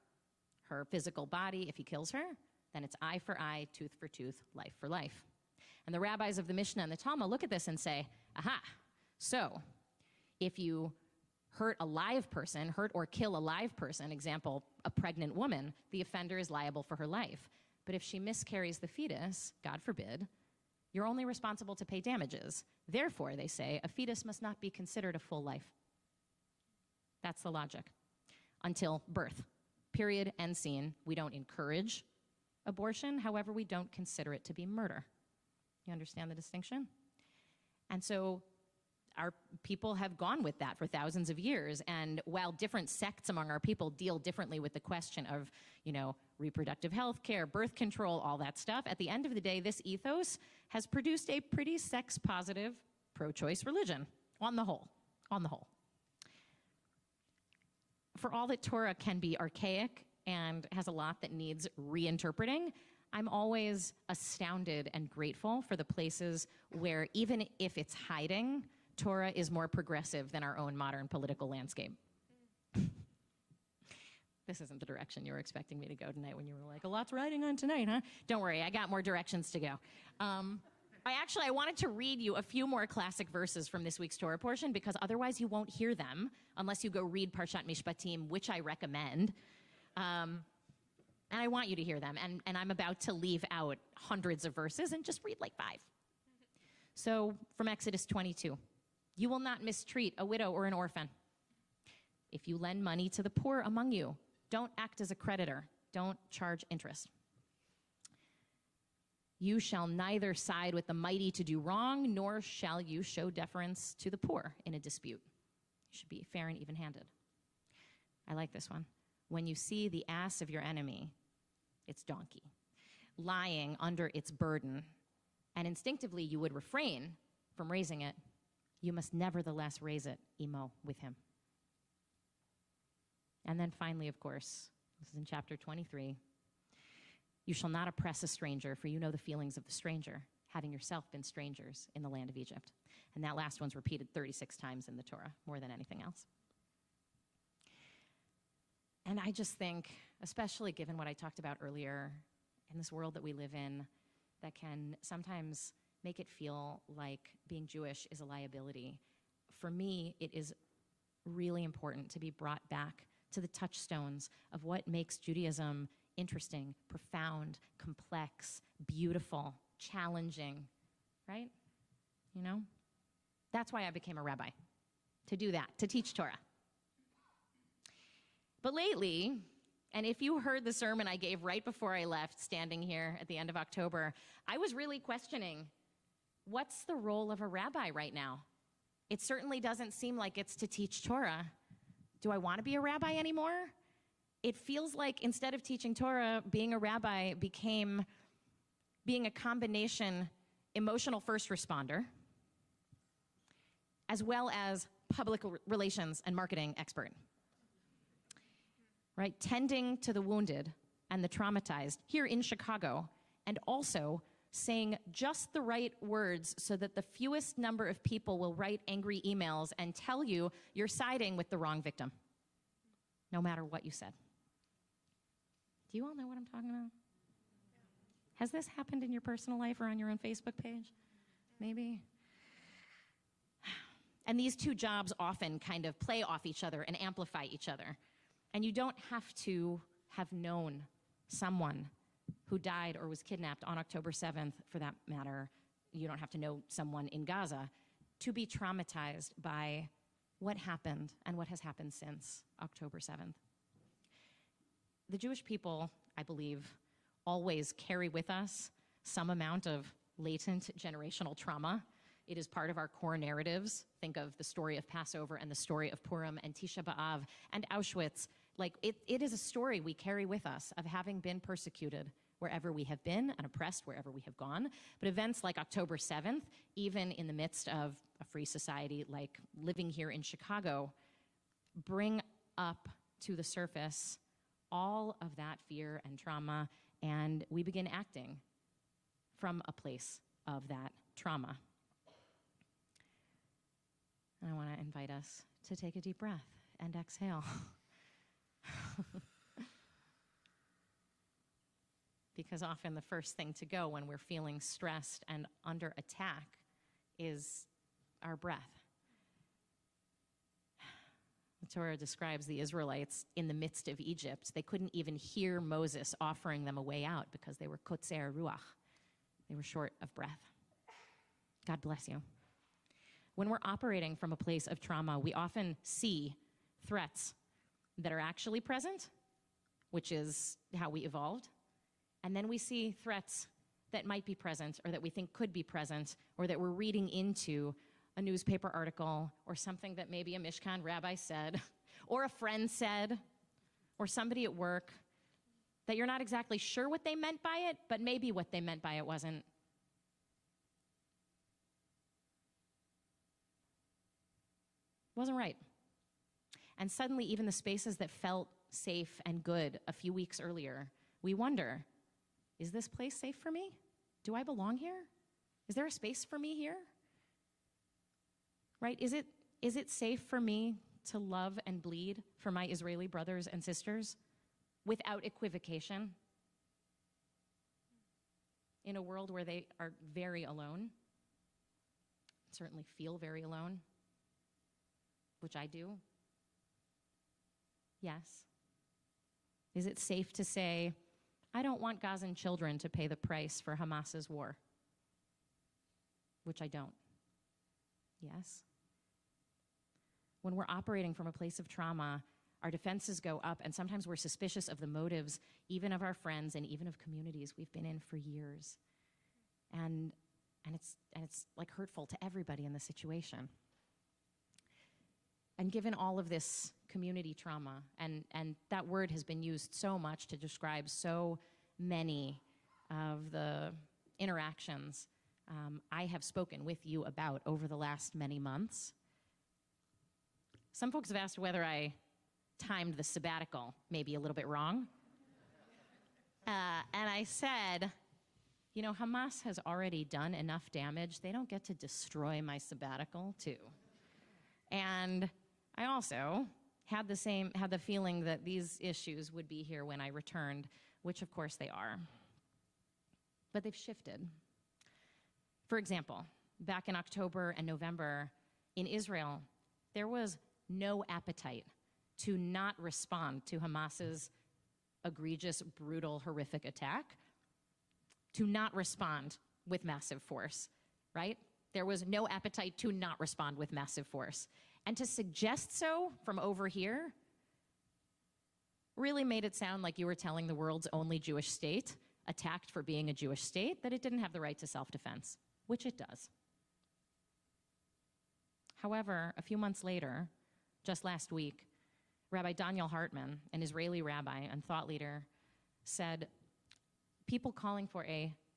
physical body, if he kills her, then it's eye for eye, tooth for tooth, life for life. And the rabbis of the Mishnah and the Talmud look at this and say, aha, so if you hurt a live person, hurt or kill a live person, example, a pregnant woman, the offender is liable for her life. But if she miscarries the fetus, God forbid, you're only responsible to pay damages. Therefore, they say, a fetus must not be considered a full life. That's the logic. Until birth. Period, end scene. We don't encourage abortion. However, we don't consider it to be murder. You understand the distinction? And so our people have gone with that for thousands of years. And while different sects among our people deal differently with the question of, reproductive health care, birth control, all that stuff, at the end of the day, this ethos has produced a pretty sex-positive, pro-choice religion, on the whole. For all that Torah can be archaic and has a lot that needs reinterpreting, I'm always astounded and grateful for the places where, even if it's hiding, Torah is more progressive than our own modern political landscape. This isn't the direction you were expecting me to go tonight when you were like, a lot's riding on tonight, huh? Don't worry, I got more directions to go. I wanted to read you a few more classic verses from this week's Torah portion, because otherwise you won't hear them unless you go read Parshat Mishpatim, which I recommend. And I want you to hear them. And I'm about to leave out hundreds of verses and just read like 5. So from Exodus 22, you will not mistreat a widow or an orphan. If you lend money to the poor among you, don't act as a creditor. Don't charge interest. You shall neither side with the mighty to do wrong, nor shall you show deference to the poor in a dispute. You should be fair and even-handed. I like this one. When you see the ass of your enemy, its donkey, lying under its burden, and instinctively you would refrain from raising it, you must nevertheless raise it, imo, with him. And then finally, of course, this is in chapter 23, you shall not oppress a stranger, for you know the feelings of the stranger, having yourself been strangers in the land of Egypt. And that last one's repeated 36 times in the Torah, more than anything else. And I just think, especially given what I talked about earlier, in this world that we live in, that can sometimes make it feel like being Jewish is a liability. For me, it is really important to be brought back to the touchstones of what makes Judaism interesting, profound, complex, beautiful, challenging, right? That's why I became a rabbi, to do that, to teach Torah. But lately, and if you heard the sermon I gave right before I left, standing here at the end of October, I was really questioning, what's the role of a rabbi right now? It certainly doesn't seem like it's to teach Torah. Do I want to be a rabbi anymore? It feels like instead of teaching Torah, being a rabbi became being a combination emotional first responder, as well as public relations and marketing expert. Right? Tending to the wounded and the traumatized here in Chicago, and also saying just the right words so that the fewest number of people will write angry emails and tell you you're siding with the wrong victim, no matter what you said. Do you all know what I'm talking about? Has this happened in your personal life or on your own Facebook page? Maybe. And these two jobs often kind of play off each other and amplify each other. And you don't have to have known someone who died or was kidnapped on October 7th, for that matter. You don't have to know someone in Gaza to be traumatized by what happened and what has happened since October 7th. The Jewish people, I believe, always carry with us some amount of latent generational trauma. It is part of our core narratives. Think of the story of Passover and the story of Purim and Tisha B'Av and Auschwitz. Like, it is a story we carry with us of having been persecuted wherever we have been and oppressed wherever we have gone. But events like October 7th, even in the midst of a free society like living here in Chicago, bring up to the surface all of that fear and trauma, and we begin acting from a place of that trauma. And I want to invite us to take a deep breath and exhale. Because often the first thing to go when we're feeling stressed and under attack is our breath. The Torah describes the Israelites in the midst of Egypt. They couldn't even hear Moses offering them a way out because they were kotzer ruach. They were short of breath. God bless you. When we're operating from a place of trauma, we often see threats that are actually present, which is how we evolved. And then we see threats that might be present or that we think could be present or that we're reading into a newspaper article or something that maybe a Mishkan rabbi said or a friend said or somebody at work that you're not exactly sure what they meant by it, but maybe what they meant by it wasn't right. And suddenly, even the spaces that felt safe and good a few weeks earlier, we wonder, is this place safe for me? Do I belong here? Is there a space for me here? Right? Is it safe for me to love and bleed for my Israeli brothers and sisters without equivocation in a world where they are very alone, certainly feel very alone, which I do? Yes. Is it safe to say, I don't want Gazan children to pay the price for Hamas's war? Which I don't. Yes. When we're operating from a place of trauma, our defenses go up, and sometimes we're suspicious of the motives, even of our friends and even of communities we've been in for years. And it's like hurtful to everybody in the situation. And given all of this community trauma, and that word has been used so much to describe so many of the interactions I have spoken with you about over the last many months. Some folks have asked whether I timed the sabbatical maybe a little bit wrong. And I said, you know, Hamas has already done enough damage. They don't get to destroy my sabbatical, too. And I also had the feeling that these issues would be here when I returned, which of course they are. But they've shifted. For example, back in October and November in Israel, there was no appetite to not respond to Hamas's egregious, brutal, horrific attack, to not respond with massive force, right? There was no appetite to not respond with massive force. And to suggest so from over here really made it sound like you were telling the world's only Jewish state, attacked for being a Jewish state, that it didn't have the right to self-defense, which it does. However, a few months later, just last week, Rabbi Daniel Hartman, an Israeli rabbi and thought leader, said, people calling for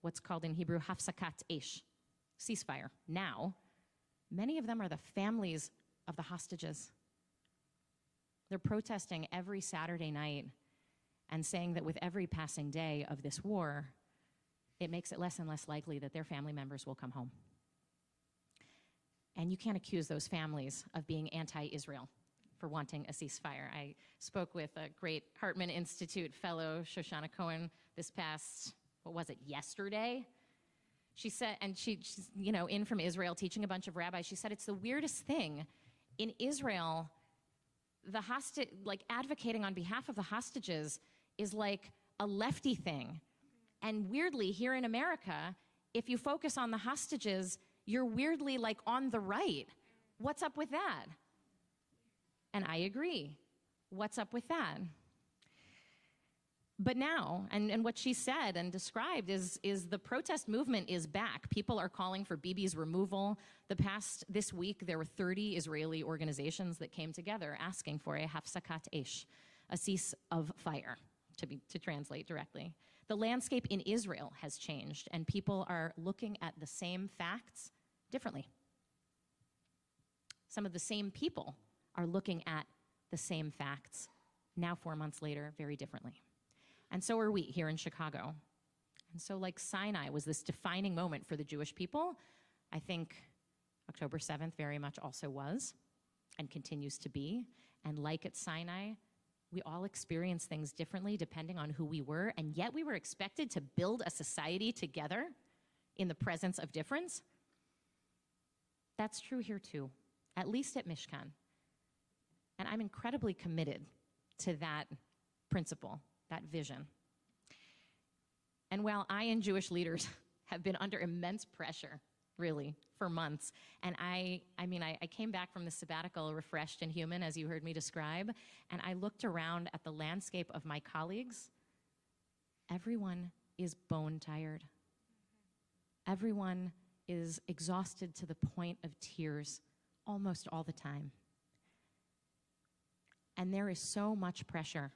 what's called in Hebrew, hafsakat esh, ceasefire, now, many of them are the families of the hostages. They're protesting every Saturday night and saying that with every passing day of this war, it makes it less and less likely that their family members will come home. And you can't accuse those families of being anti-Israel for wanting a ceasefire. I spoke with a great Hartman Institute fellow, Shoshana Cohen, this past, yesterday? She said, and she's, in from Israel teaching a bunch of rabbis, she said it's the weirdest thing. In Israel, advocating on behalf of the hostages is like a lefty thing. And weirdly, here in America, if you focus on the hostages, you're weirdly like on the right. What's up with that? And I agree. What's up with that? But now, and what she said and described is the protest movement is back. People are calling for Bibi's removal. This week, there were 30 Israeli organizations that came together asking for a hafsakat esh, a cease of fire, to translate directly. The landscape in Israel has changed, and people are looking at the same facts differently. Some of the same people are looking at the same facts, now 4 months later, very differently. And so are we here in Chicago. And so like Sinai was this defining moment for the Jewish people, I think October 7th very much also was and continues to be. And like at Sinai, we all experience things differently depending on who we were, and yet we were expected to build a society together in the presence of difference. That's true here too, at least at Mishkan. And I'm incredibly committed to that principle, that vision. And while I and Jewish leaders have been under immense pressure, really, for months, and I came back from the sabbatical refreshed and human, as you heard me describe, and I looked around at the landscape of my colleagues. Everyone is bone tired. Everyone is exhausted to the point of tears almost all the time. And there is so much pressure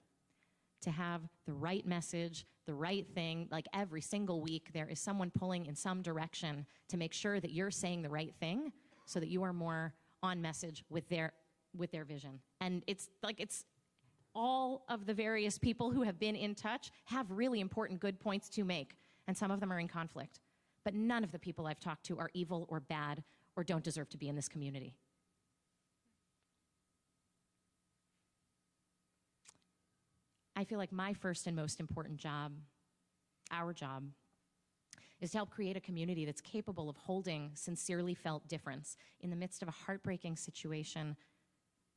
to have the right message, the right thing. Like every single week, there is someone pulling in some direction to make sure that you're saying the right thing so that you are more on message with their vision. And it's all of the various people who have been in touch have really important good points to make, and some of them are in conflict. But none of the people I've talked to are evil or bad or don't deserve to be in this community. I feel like my first and most important job, our job, is to help create a community that's capable of holding sincerely felt difference in the midst of a heartbreaking situation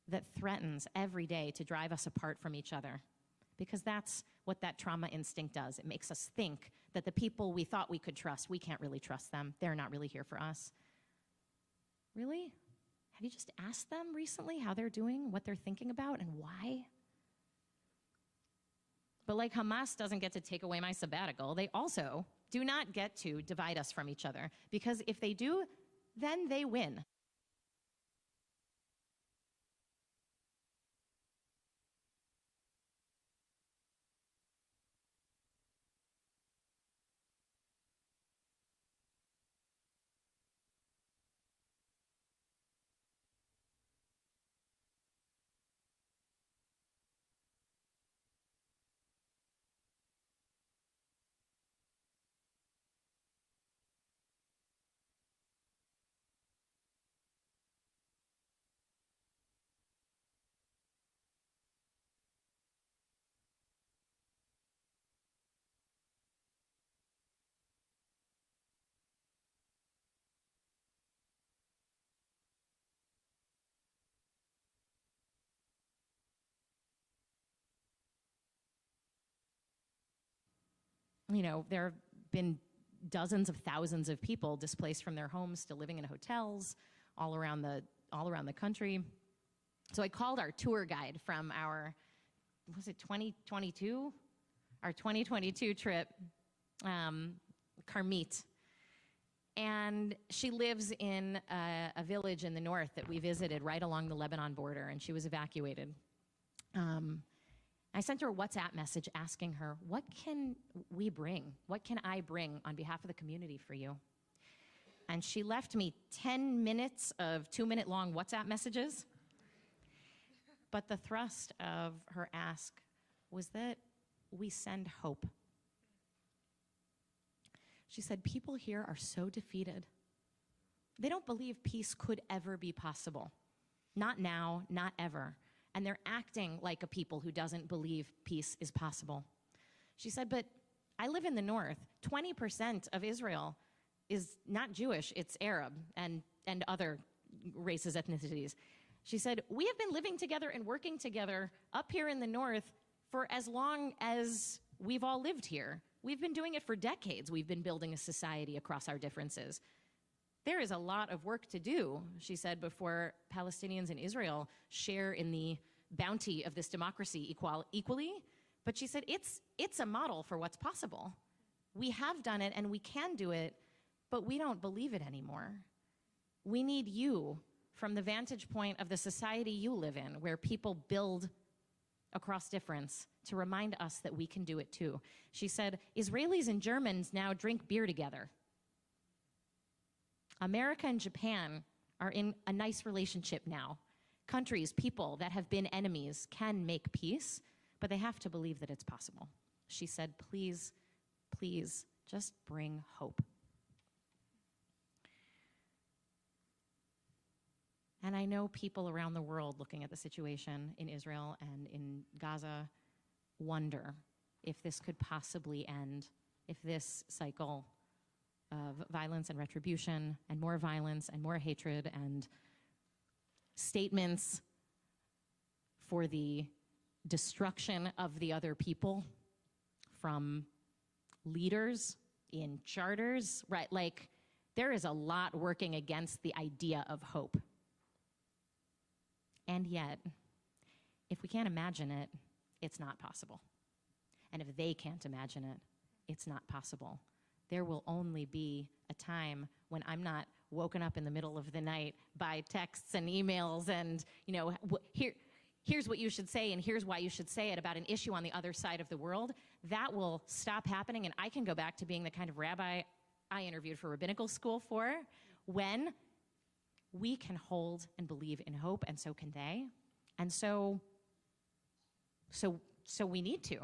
that threatens every day to drive us apart from each other. Because that's what that trauma instinct does. It makes us think that the people we thought we could trust, we can't really trust them. They're not really here for us. Really? Have you just asked them recently how they're doing, what they're thinking about, and why? But like Hamas doesn't get to take away my sabbatical, they also do not get to divide us from each other. Because if they do, then they win. You know, there have been dozens of thousands of people displaced from their homes, still living in hotels all around the country. So I called our tour guide from our, was it 2022? Our 2022 trip, Carmit. And she lives in a village in the north that we visited right along the Lebanon border, and she was evacuated. I sent her a WhatsApp message asking her, what can we bring? What can I bring on behalf of the community for you? And she left me 10 minutes of 2-minute long WhatsApp messages. But the thrust of her ask was that we send hope. She said, people here are so defeated. They don't believe peace could ever be possible. Not now, not ever. And they're acting like a people who doesn't believe peace is possible. She said, but I live in the north. 20% of Israel is not Jewish, it's Arab and other races, ethnicities. She said, we have been living together and working together up here in the north for as long as we've all lived here. We've been doing it for decades. We've been building a society across our differences. There is a lot of work to do, she said, before Palestinians and Israel share in the bounty of this democracy equally. But she said, it's a model for what's possible. We have done it and we can do it, but we don't believe it anymore. We need you from the vantage point of the society you live in, where people build across difference to remind us that we can do it too. She said, Israelis and Germans now drink beer together. America and Japan are in a nice relationship now. Countries, people that have been enemies can make peace, but they have to believe that it's possible. She said, please, please, just bring hope. And I know people around the world looking at the situation in Israel and in Gaza wonder if this could possibly end, if this cycle of violence and retribution and more violence and more hatred and statements for the destruction of the other people from leaders in charters, right? Like, there is a lot working against the idea of hope. And yet, if we can't imagine it, it's not possible. And if they can't imagine it, it's not possible. There will only be a time when I'm not woken up in the middle of the night by texts and emails and, here's what you should say and here's why you should say it about an issue on the other side of the world. That will stop happening, and I can go back to being the kind of rabbi I interviewed for rabbinical school for, when we can hold and believe in hope, and so can they. And so we need to.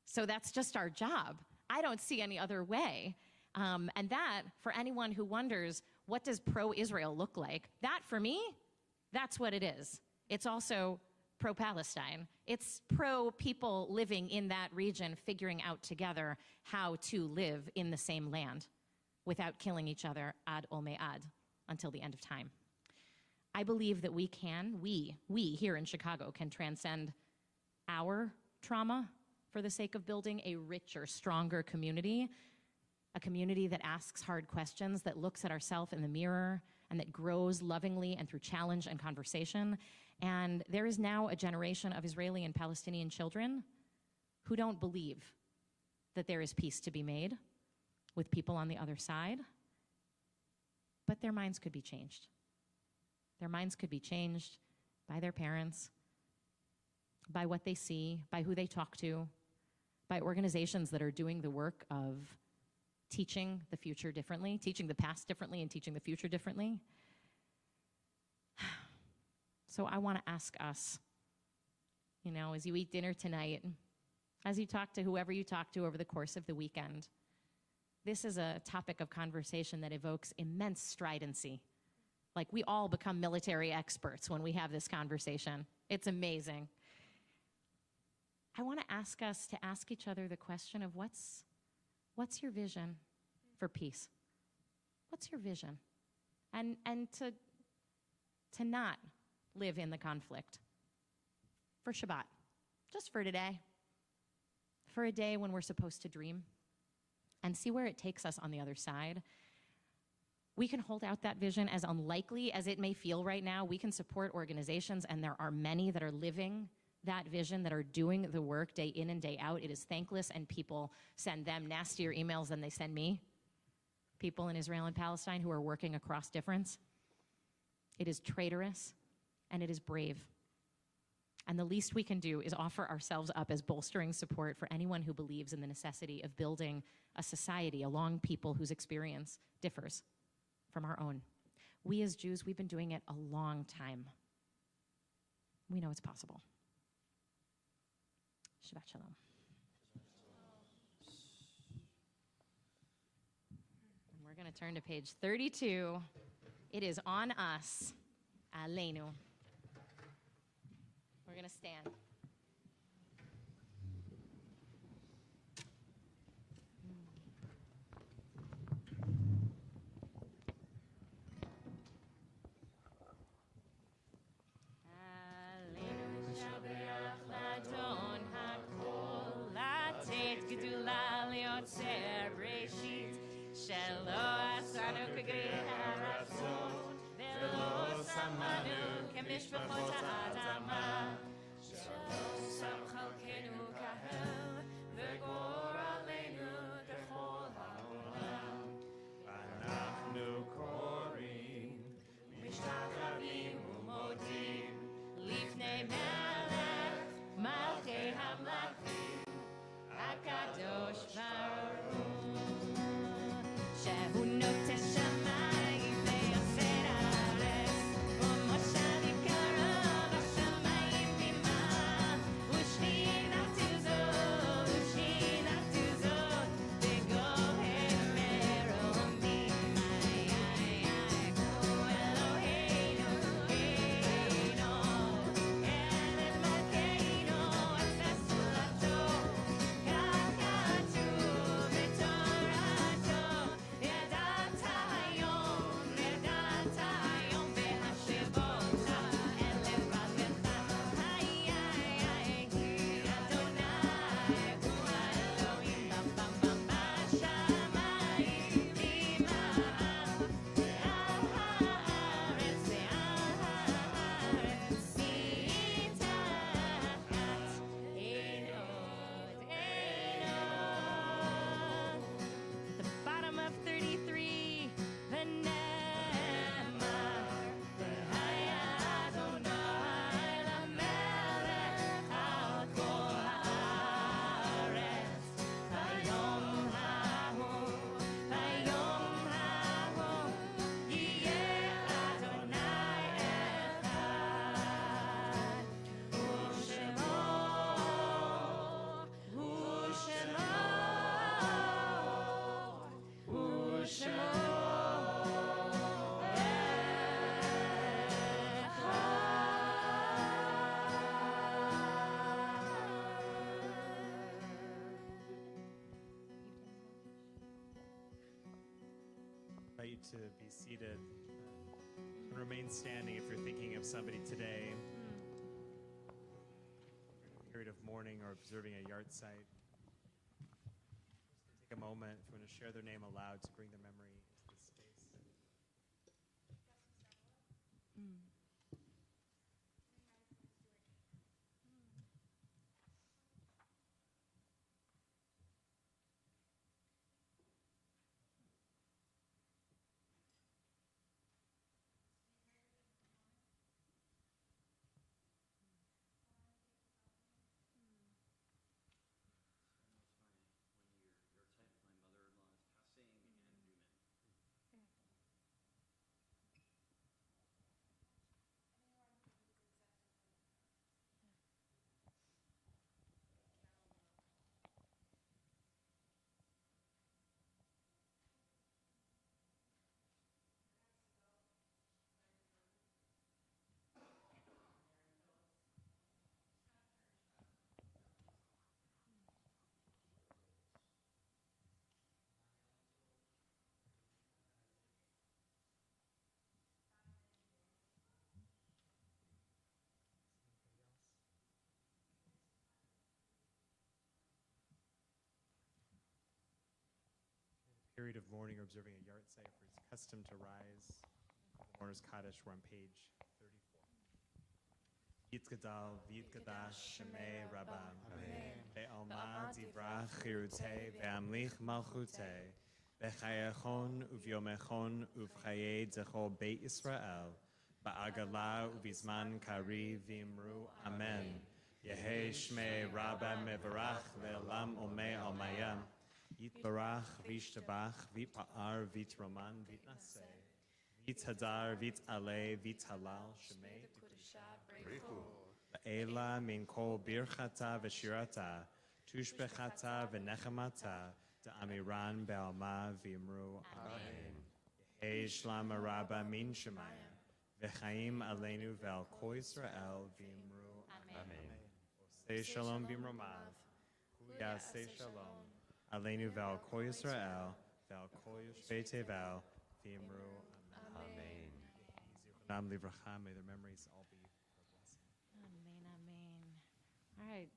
So that's just our job. I don't see any other way. And that, for anyone who wonders, what does pro-Israel look like? That, for me, that's what it is. It's also pro-Palestine. It's pro-people living in that region, figuring out together how to live in the same land without killing each other ad olme'ad until the end of time. I believe that we here in Chicago can transcend our trauma for the sake of building a richer, stronger community, a community that asks hard questions, that looks at ourselves in the mirror, and that grows lovingly and through challenge and conversation. And there is now a generation of Israeli and Palestinian children who don't believe that there is peace to be made with people on the other side, but their minds could be changed. Their minds could be changed by their parents, by what they see, by who they talk to, by organizations that are doing the work of teaching the future differently, teaching the past differently, and teaching the future differently. So I want to ask us, as you eat dinner tonight, as you talk to whoever you talk to over the course of the weekend, this is a topic of conversation that evokes immense stridency. Like, we all become military experts when we have this conversation. It's amazing. I want to ask us to ask each other the question of what's your vision for peace? What's your vision? And to not live in the conflict for Shabbat, just for today, for a day when we're supposed to dream and see where it takes us on the other side. We can hold out that vision, as unlikely as it may feel right now. We can support organizations, and there are many that are living that vision, that are doing the work day in and day out. It is thankless, and people send them nastier emails than they send me. People in Israel and Palestine who are working across difference. It is traitorous, and it is brave. And the least we can do is offer ourselves up as bolstering support for anyone who believes in the necessity of building a society along people whose experience differs from our own. We as Jews, we've been doing it a long time. We know it's possible. Shabbat shalom. And we're going to turn to page 32. It is on us. Aleinu. We're going to stand. משפחות האדמה, שלום שם חלקנו קהל, וגורלנו ככל העולם. אנחנו קוראים, משתחווים ומודים, לפני מלך שהוא נוטה שמיים ויוצר הארץ ומושב יקרה בשמיים בימה ושכינה תזור וגוהר מרומים הוא אלוהינו ארץ מלכנו אפס זולתו כך כתוב בתורתו ידעת היום והשבות אל לבבך כי אדוני הוא האלוהים בשמיים ממעל הארץ the bottom of 33 ונאמר והיה אדוני למלך על כל הארץ ביום ההוא יהיה אדוני אחד ושמו I invite you to be seated and remain standing if you're thinking of somebody today. A period of mourning or observing a yard site. Take a moment if you want to share their name aloud to bring their memory into this space. Period of mourning or observing a yard site where it's custom to rise. The mourner's Kaddish, we're on page 34. Yitzgadal v'yitgadash shemei rabba. Be'alma divrach chirutei ve'amlich malchutei. B'chayachon uv'yomechon uv'chayei zechol beit Yisrael. Ba'agala uv'izman kari v'imru amen. Yehei shmei rabba mevarach le'olam omei almayam. Yitbarach, Vishtabach, Vitpa'ar, Vitroman, Vitnase, Vithadar, Vitale, Vithalal, Shemei, Ba'ela, Min Kol Birchata, Veshirata, Tushbechata, Venechamata, Da'amiran, Be'alma, Vimru, Amen. Yehi Shlama Rabba, Min Shemaya, V'chaim Aleinu, Ve'al Kol Yisrael, Vimru, Amen. Osei Shalom, Bimromav, Huyasei Shalom. Aleinu val kol Yisrael, val kol yoshvei tevel, v'imru amen. Amen. Livracha, may their memories all be for blessing. Amen. All right.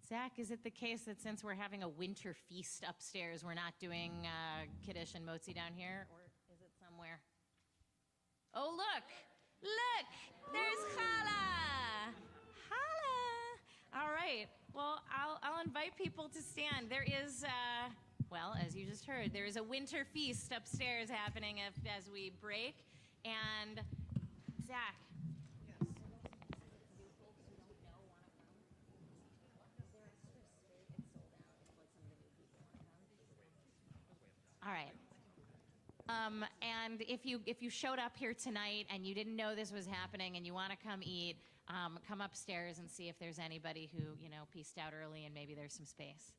Zach, is it the case that since we're having a winter feast upstairs, we're not doing Kiddush and Motzi down here? Or is it somewhere? Oh, look! There's Chala! Chala! All right. Well, I'll invite people to stand. There is, well, as you just heard, there is a winter feast upstairs happening as we break. And Zach. And if you showed up here tonight and you didn't know this was happening and you want to come eat, come upstairs and see if there's anybody who, pieced out early and maybe there's some space.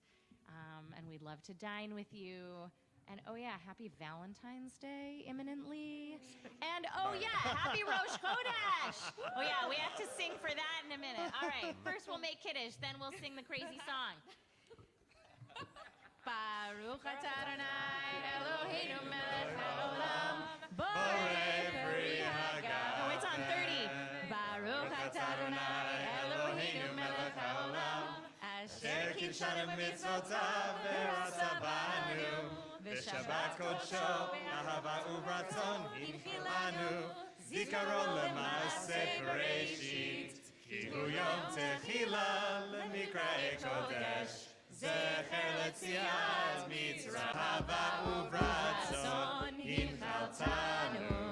And we'd love to dine with you. And oh yeah, happy Valentine's Day imminently. And oh yeah, happy Rosh Chodesh. Oh yeah, we have to sing for that in a minute. All right, first we'll make Kiddush, then we'll sing the crazy song. Baruch atah Adonai Eloheinu melech haolam borei peri hagadol. Oh, it's on 30. Baruch atah Adonai Eloheinu melech haolam asher Kidshanu mitzvotav v'rasa banu v'shabbat kodsho ahava uvratzon hinchilanu zikaron l'maaseh bereshit ki hu yom techila l'mikra'ei kodesh zecher letziat mitzrayim ahava uvratzon hinchaltanu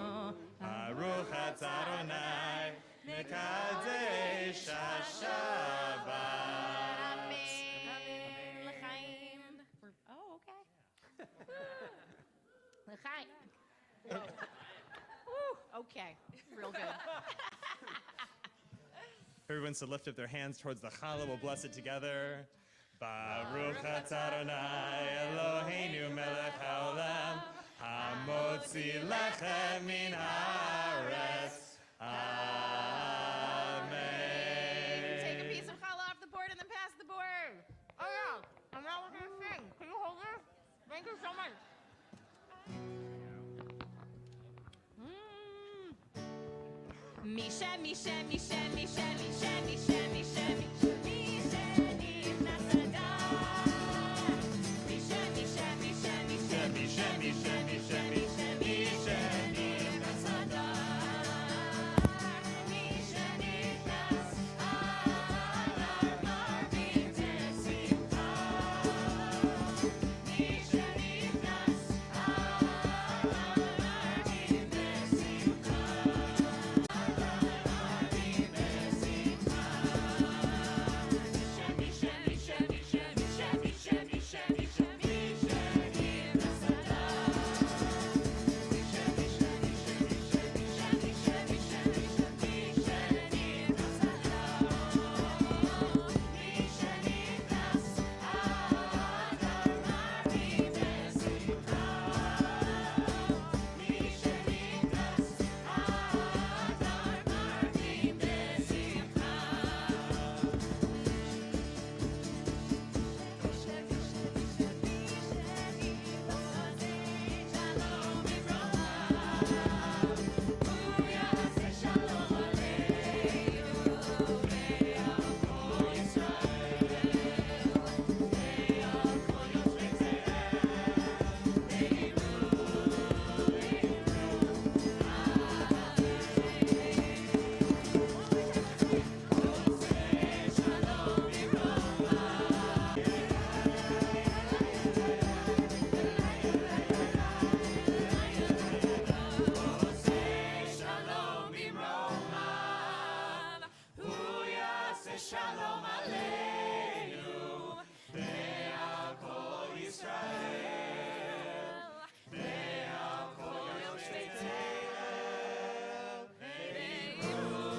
Baruch atah Adonai mekadesh HaShabbat. Oh, okay. L'chaim. Okay, real good. Everyone should lift up their hands towards the challah. We'll bless it together. Baruch atah Adonai Eloheinu melech haolam hamotzi lechem min haaretz. Amen. Take a piece of challah off the board and then pass the board. Oh yeah, and now we're gonna sing. Can you hold it? Thank you so much. Misha, Misha, Misha, Misha, Misha, Misha, Misha, Misha, Misha, נכנס אדר. Misha, Misha, Misha, Misha, Misha, Misha, Misha, Misha, Misha, נכנס אדר. Misha, נכנס אדר, מרבים בשמחה. Misha, נכנס אדר, מרבים בשמחה. Shalom Aleinu, Ve'al Kol Yisrael, Ve'al Kol Yoshvei Tel, Ve'imru,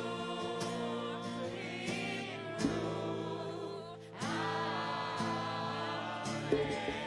Amen.